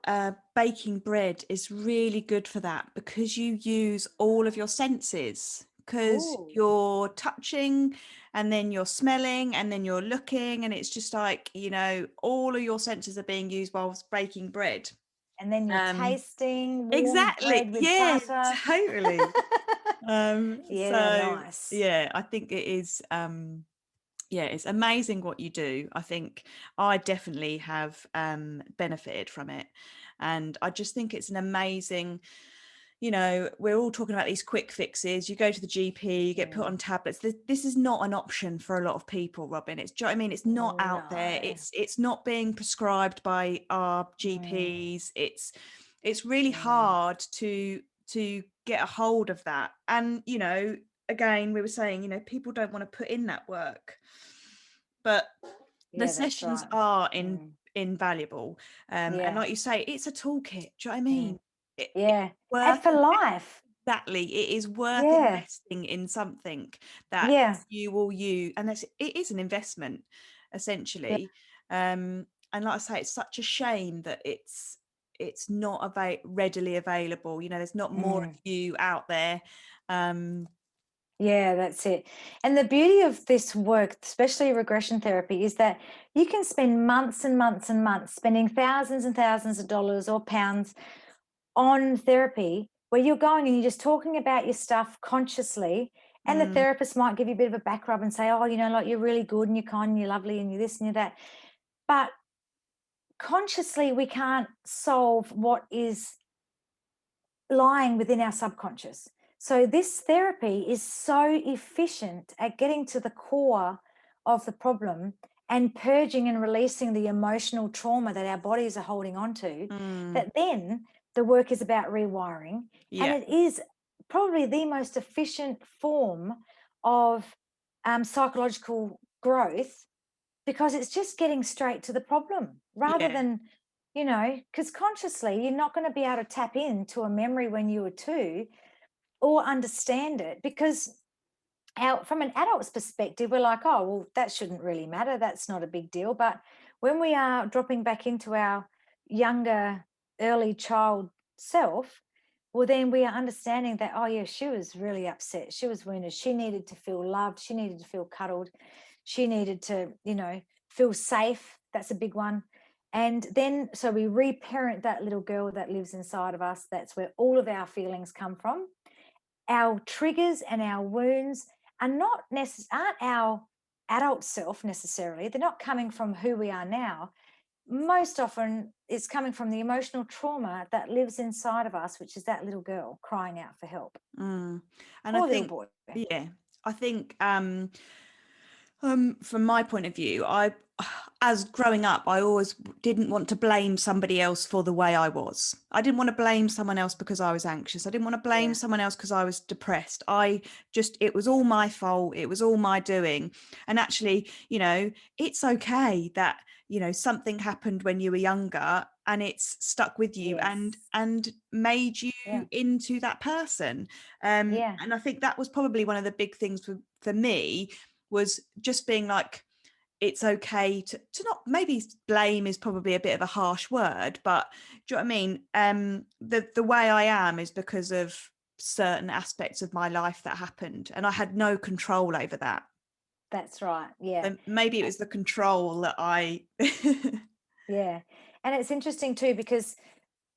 baking bread is really good for that, because you use all of your senses, because you're touching and then you're smelling and then you're looking, and it's just like, all of your senses are being used whilst baking bread. And then you're tasting warm exactly. bread with butter. Totally. Nice. Yeah, I think it is it's amazing what you do. I think I definitely have benefited from it, and I just think it's an amazing, we're all talking about these quick fixes. You go to the GP, you get put on tablets. This is not an option for a lot of people, Robyn. It's, do you know what I mean? It's not out there. It's not being prescribed by our GPs. It's really hard to get a hold of that. And again, we were saying, people don't want to put in that work, but the sessions are invaluable. And like you say, it's a toolkit. Do you know what I mean? And for life. Exactly. It is worth Yeah, investing in something that yeah, you will use, and it is an investment yeah. essentially. And like I say, it's such a shame that it's not readily available. You know, there's not more of Mm. you out there. Um, Yeah, that's it. And the beauty of this work, especially regression therapy, is that you can spend months and months and months spending thousands and thousands of dollars or pounds on therapy where you're going and you're just talking about your stuff consciously. And the mm, therapist might give you a bit of a back rub and say, oh, like you're really good and you're kind and you're lovely and you're this and you're that. But consciously, we can't solve what is lying within our subconscious. So this therapy is so efficient at getting to the core of the problem and purging and releasing the emotional trauma that our bodies are holding on to, mm, that then the work is about rewiring. And yeah, it is probably the most efficient form of psychological growth, because it's just getting straight to the problem rather yeah, than, because consciously you're not going to be able to tap into a memory when you were two or understand it, because from an adult's perspective, we're like, oh, well, that shouldn't really matter. That's not a big deal. But when we are dropping back into our younger, early child self, well, then we are understanding that, oh, yeah, she was really upset. She was wounded. She needed to feel loved. She needed to feel cuddled. She needed to, feel safe. That's a big one. And then, so we reparent that little girl that lives inside of us. That's where all of our feelings come from. Our triggers and our wounds aren't our adult self necessarily. They're not coming from who we are now. Most often it's coming from the emotional trauma that lives inside of us, which is that little girl crying out for help. mm. And I Poor little think, boy. yeah, I think from my point of view, as growing up, I always didn't want to blame somebody else for the way I was. I didn't want to blame someone else because I was anxious. I didn't want to blame Yeah. someone else because I was depressed. It was all my fault. It was all my doing. And actually, it's okay that, something happened when you were younger and it's stuck with you and Yes. made you Yeah. into that person. Yeah. And I think that was probably one of the big things for me, was just being like, it's okay to not, maybe blame is probably a bit of a harsh word, but do you know what I mean? The way I am is because of certain aspects of my life that happened, and I had no control over that. That's right. Yeah. So maybe it was the control that I Yeah. And it's interesting too, because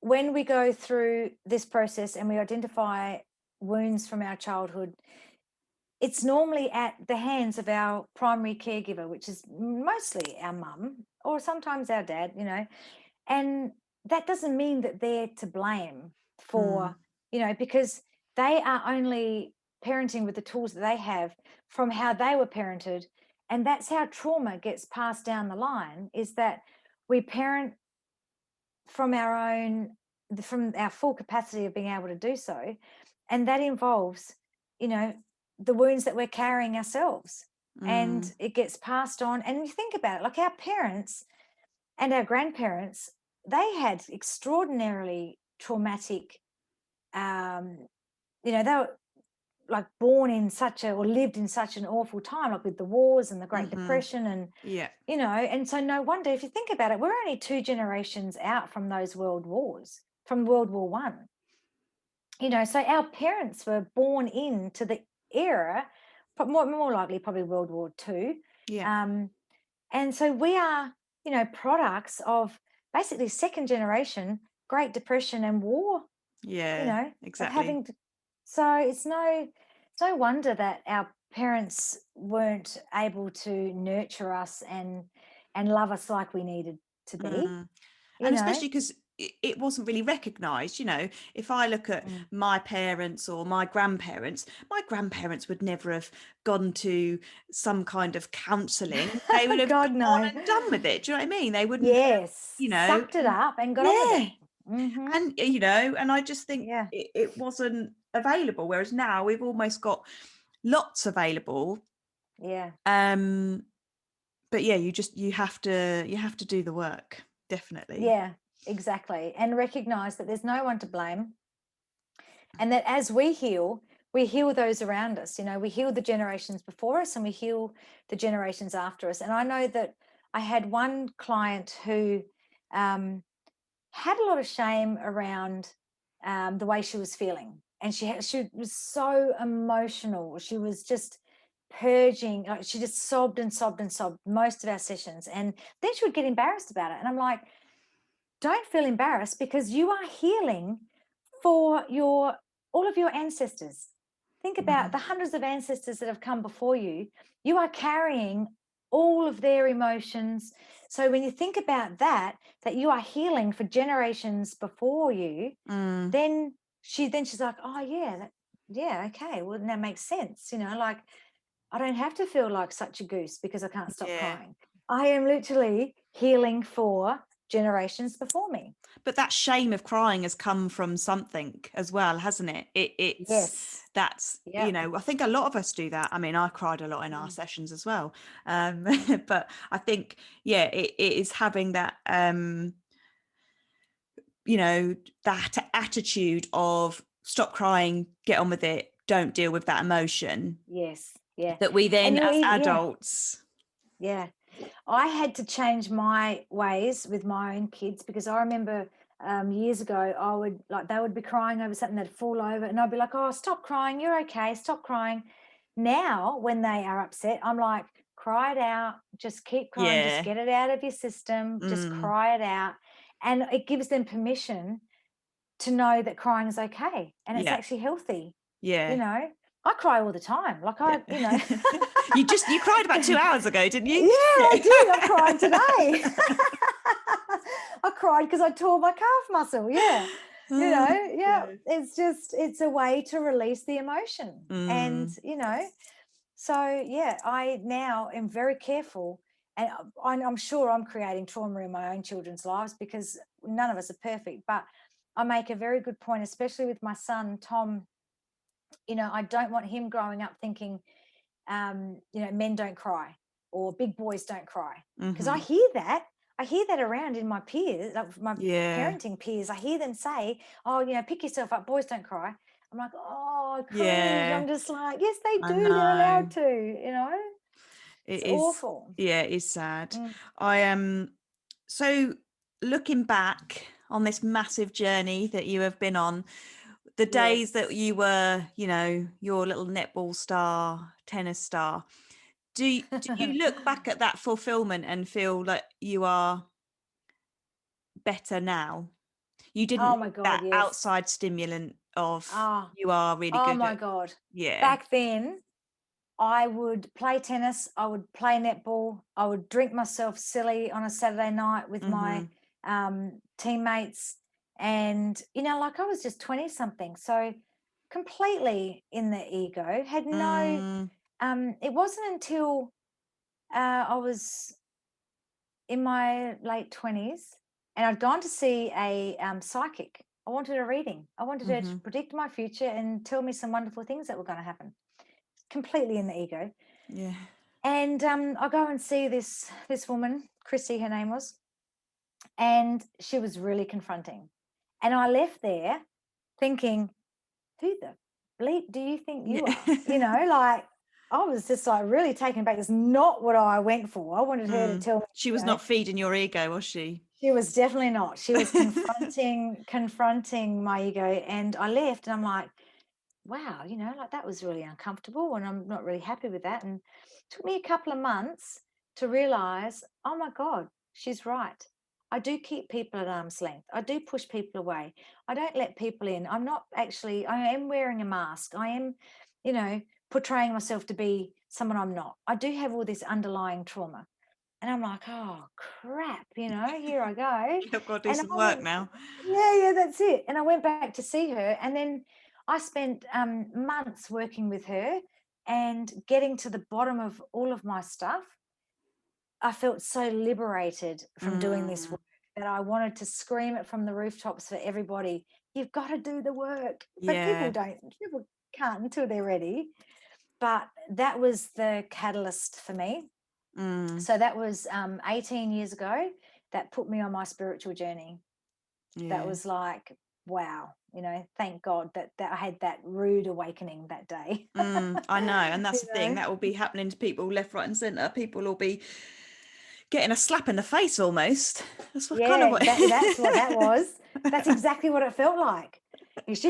when we go through this process and we identify wounds from our childhood, it's normally at the hands of our primary caregiver, which is mostly our mum or sometimes our dad, and that doesn't mean that they're to blame Mm, for, because they are only parenting with the tools that they have from how they were parented. And that's how trauma gets passed down the line, is that we parent from from our full capacity of being able to do so. And that involves, you know, the wounds that we're carrying ourselves. And mm, it gets passed on. And you think about it, like our parents and our grandparents, they had extraordinarily traumatic, um, they were like born in or lived in such an awful time, like with the wars and the Great mm-hmm. Depression. And, Yeah, and so no wonder, if you think about it, we're only 2 generations out from those world wars, from World War One. So our parents were born into the era, but more likely probably World War Two. yeah, Um, and so we are, products of basically second generation Great Depression and war, yeah, of exactly. having to, so it's no wonder that our parents weren't able to nurture us and love us like we needed to be, Mm. you And know. especially because it wasn't really recognized. If I look at Mm. my parents or my grandparents would never have gone to some kind of counselling. They would have God, gone no. and done with it. Do you know what I mean? They wouldn't have, Yes, sucked it and up and got on with it. yeah, Mm-hmm. and and I just think Yeah, it wasn't available, whereas now we've almost got lots available. yeah, um but yeah, you have to do the work, definitely. yeah, exactly. And recognize that there's no one to blame. And that as we heal those around us. You know, we heal the generations before us and we heal the generations after us. And I know that I had one client who had a lot of shame around the way she was feeling. And she was so emotional. She was just purging. Like, she just sobbed and sobbed and sobbed most of our sessions. And then she would get embarrassed about it. And I'm like, don't feel embarrassed, because you are healing for all of your ancestors. Think about the hundreds of ancestors that have come before you. You are carrying all of their emotions. So when you think about that you are healing for generations before you, then she's like, oh yeah, okay, well, that makes sense. You know, like, I don't have to feel like such a goose because I can't stop crying. I am literally healing for generations before me. But that shame of crying has come from something as well, hasn't it? Yes. That's, Yeah. you know, I think a lot of us do that. I mean, I cried a lot in our sessions as well. But I think, yeah, it is having that, you know, that attitude of stop crying, get on with it, don't deal with that emotion. Yes. Yeah. That we then, And as adults. Yeah. I had to change my ways with my own kids, because I remember years ago, they would be crying over something, they'd fall over, and I'd be like, oh, stop crying, you're okay, stop crying. Now, when they are upset, I'm like, cry it out, just keep crying, just get it out of your system, just cry it out. And it gives them permission to know that crying is okay and it's actually healthy. Yeah. You know, I cry all the time. Like, you know. you cried about 2 hours ago, didn't you? Yeah, I did. I'm crying today. I cried because I tore my calf muscle. Yeah. You know, yeah. It's a way to release the emotion. And, you know, so yeah, I now am very careful, and I'm sure I'm creating trauma in my own children's lives, because none of us are perfect, but I make a very good point, especially with my son, Tom. You know, I don't want him growing up thinking, you know, men don't cry or big boys don't cry, because I hear that around in my peers, like my parenting peers. I hear them say, oh, you know, pick yourself up, boys don't cry. I'm like, oh, cringe. I'm just like, yes, they do, they're allowed to, you know. It's awful. Yeah, it is sad. I am so looking back on this massive journey that you have been on, the days that you were, you know, your little netball star, tennis star, do you look back at that fulfillment and feel like you are better now? You didn't Oh my need God, that yes. outside stimulant of you are really Oh good my at, God. yeah. Back then, I would play tennis, I would play netball, I would drink myself silly on a Saturday night with my teammates. And, you know, like, I was just 20 something. So completely in the ego, had no, it wasn't until I was in my late 20s and I'd gone to see a psychic. I wanted a reading. I wanted her to predict my future and tell me some wonderful things that were going to happen. Completely in the ego. Yeah. And I go and see this woman, Chrissy, her name was, and she was really confronting. And I left there thinking, who the bleep do you think you are? You know, like, I was just like really taken back. It's not what I went for. I wanted her to tell me. She was not feeding your ego, was she? She was definitely not. She was confronting my ego. And I left and I'm like, wow, you know, like, that was really uncomfortable and I'm not really happy with that. And it took me a couple of months to realize, oh my God, she's right. I do keep people at arm's length. I do push people away. I don't let people in. I am wearing a mask. I am, you know, portraying myself to be someone I'm not. I do have all this underlying trauma. And I'm like, oh crap, you know, here I go. I've got to do And some I work went, now. yeah, that's it. And I went back to see her, and then I spent months working with her and getting to the bottom of all of my stuff. I felt so liberated from doing this work that I wanted to scream it from the rooftops for everybody. You've got to do the work. But people can't until they're ready. But that was the catalyst for me. So that was 18 years ago that put me on my spiritual journey. That was like, wow, thank God that I had that rude awakening that day. I know, and that's the thing know? that will be happening to people left, right, and centre. People will be getting a slap in the face almost. That's what kind Yeah, of what. exactly. That's what that was. That's exactly what it felt like. She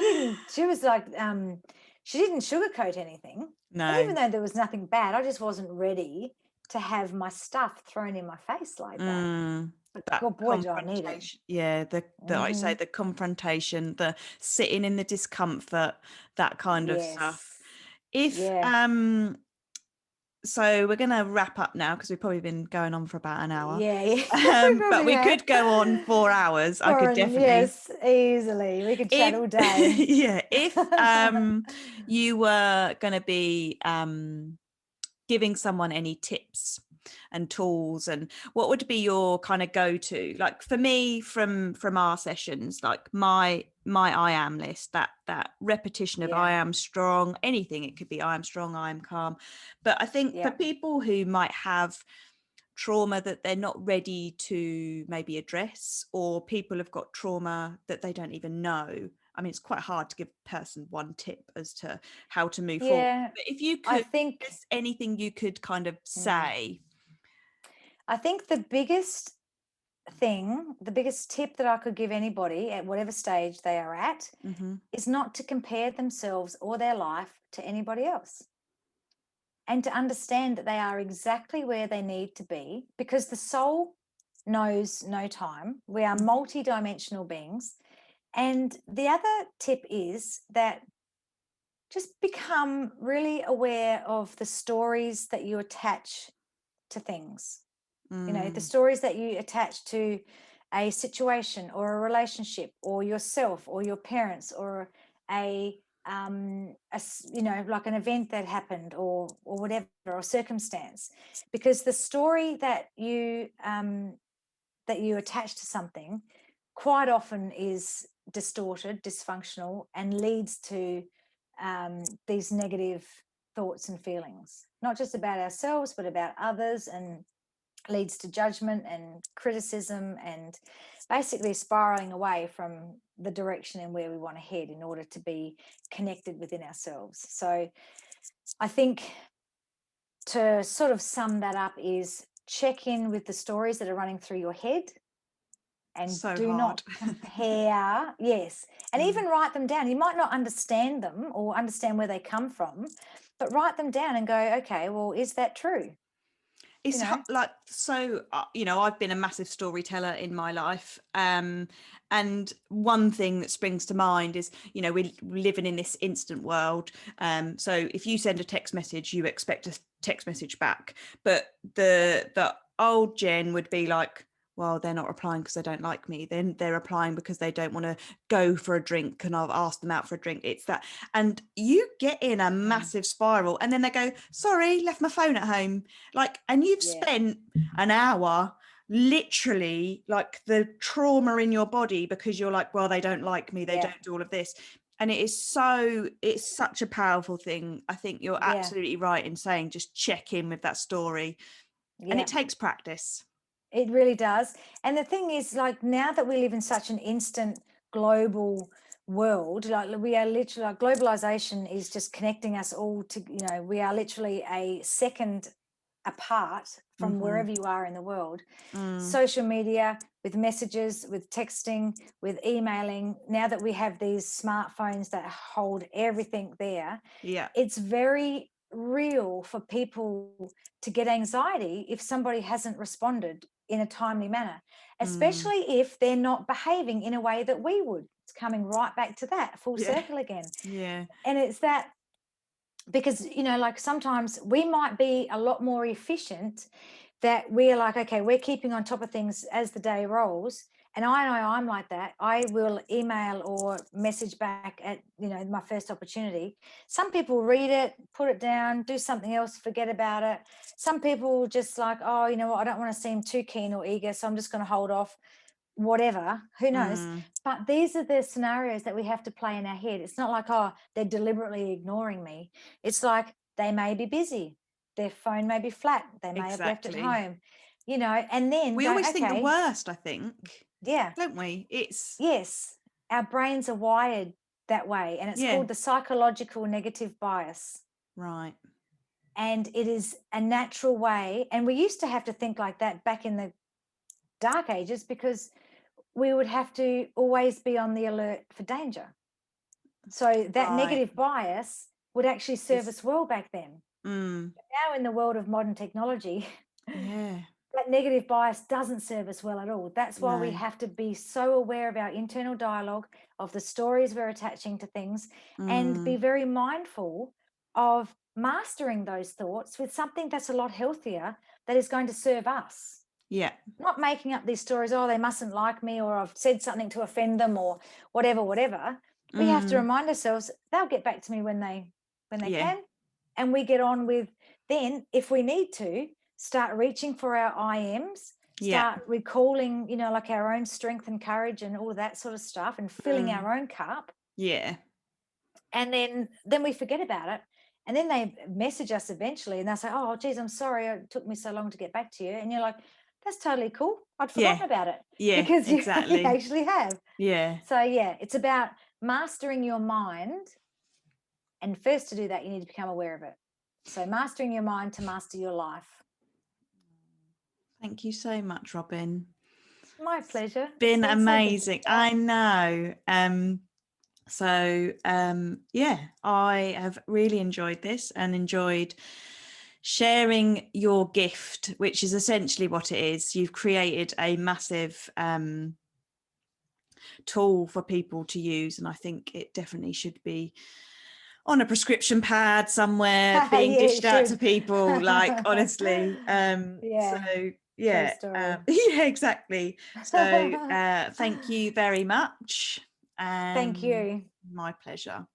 was like, she didn't sugarcoat anything. And No. even though there was nothing bad, I just wasn't ready to have my stuff thrown in my face like that. But That God, boy, did I need it. confrontation, yeah, the like you say, the confrontation, the sitting in the discomfort, that kind of stuff. Yes. If Yeah. So we're gonna wrap up now because we've probably been going on for about an hour. Yeah, yeah. We But probably we have. could go on 4 hours. I could Foreign, definitely. yes, easily. We could chat If all day. yeah, if you were gonna be giving someone any tips and tools, and what would be your kind of go-to? Like for me, from our sessions, like my I am list, that repetition of I Yeah, am strong, anything, it could be I am strong, I am calm. But I think for yeah, people who might have trauma that they're not ready to maybe address, or people have got trauma that they don't even know, I mean, it's quite hard to give a person one tip as to how to move forward. yeah. But if you I could, think, there's anything you could kind of mm, say. I think the biggest the biggest tip that I could give anybody at whatever stage they are at Mm-hmm. is not to compare themselves or their life to anybody else, and to understand that they are exactly where they need to be, because the soul knows no time. We are multi-dimensional beings. And the other tip is that just become really aware of the stories that you attach to things. The Mm, stories that you attach to a situation or a relationship or yourself or your parents or like an event that happened or whatever, or circumstance, because the story that you attach to something quite often is distorted, dysfunctional, and leads to these negative thoughts and feelings, not just about ourselves, but about others, and leads to judgment and criticism, and basically spiraling away from the direction and where we want to head in order to be connected within ourselves. So I think, to sort of sum that up, is check in with the stories that are running through your head, and so do hard. not compare. Yes. And Mm. even write them down. You might not understand them or understand where they come from, but write them down and go, okay, well, is that true? It's like, so I've been a massive storyteller in my life, and one thing that springs to mind is, we're living in this instant world, so if you send a text message, you expect a text message back, but the old Jen would be like, well, they're not replying because they don't like me, then they're replying because they don't want to go for a drink and I've asked them out for a drink. It's that. And you get in a massive spiral, and then they go, sorry, left my phone at home. Like, and you've Yeah. spent an hour literally, like, the trauma in your body because you're like, well, they don't like me, they don't do all of this. And it's such a powerful thing. I think you're absolutely right in saying just check in with that story. And it takes practice. It really does. And the thing is, like, now that we live in such an instant global world, like, we are literally, like, globalization is just connecting us all to, we are literally a second apart from wherever you are in the world. Social media, with messages, with texting, with emailing, now that we have these smartphones that hold everything there, it's very real for people to get anxiety if somebody hasn't responded in a timely manner, especially if they're not behaving in a way that we would. It's coming right back to that full circle again. And it's that, because like, sometimes we might be a lot more efficient, that we're like, okay, we're keeping on top of things as the day rolls. And I know I'm like that. I will email or message back at my first opportunity. Some people read it, put it down, do something else, forget about it. Some people just like, oh, you know what, I don't want to seem too keen or eager, so I'm just going to hold off. Whatever, who knows? But these are the scenarios that we have to play in our head. It's not like, oh, they're deliberately ignoring me. It's like, they may be busy, their phone may be flat, they may have left at home, and then We go, always think the okay, worst, I think, yeah, don't we? It's yes, our brains are wired that way, and it's called the psychological negative bias. Right. And it is a natural way. And we used to have to think like that back in the dark ages, because we would have to always be on the alert for danger. So that Right. negative bias would actually serve us well back then. Mm, But now in the world of modern technology, yeah. that negative bias doesn't serve us well at all. That's why we No. have to be so aware of our internal dialogue, of the stories we're attaching to things, and be Mm, very mindful of mastering those thoughts with something that's a lot healthier, that is going to serve us. yeah. Not making up these stories, oh, they mustn't like me, or I've said something to offend them, or whatever. We have to Mm, remind ourselves they'll get back to me when they yeah. can. And we get on with, then if we need to, start reaching for our IMs, Yeah. start recalling, like our own strength and courage and all of that sort of stuff, and filling Mm, our own cup. yeah. And then we forget about it. And then they message us eventually, and they'll say, oh, geez, I'm sorry it took me so long to get back to you. And you're like, that's totally cool. I'd Yeah. forgotten about it. Yeah. Because you Exactly. actually have. Yeah. So, yeah, it's about mastering your mind. And first, to do that, you need to become aware of it. So mastering your mind to master your life. Thank you so much, Robyn. My pleasure. Been It's so good to amazing. chat. I know. Yeah, I have really enjoyed this and enjoyed sharing your gift, which is essentially what it is. You've created a massive tool for people to use, and I think it definitely should be on a prescription pad somewhere being Yeah, dished it out to should. people, like, honestly. Yeah, So true yeah, story. yeah, exactly. So thank you very much, Thank and you. my pleasure.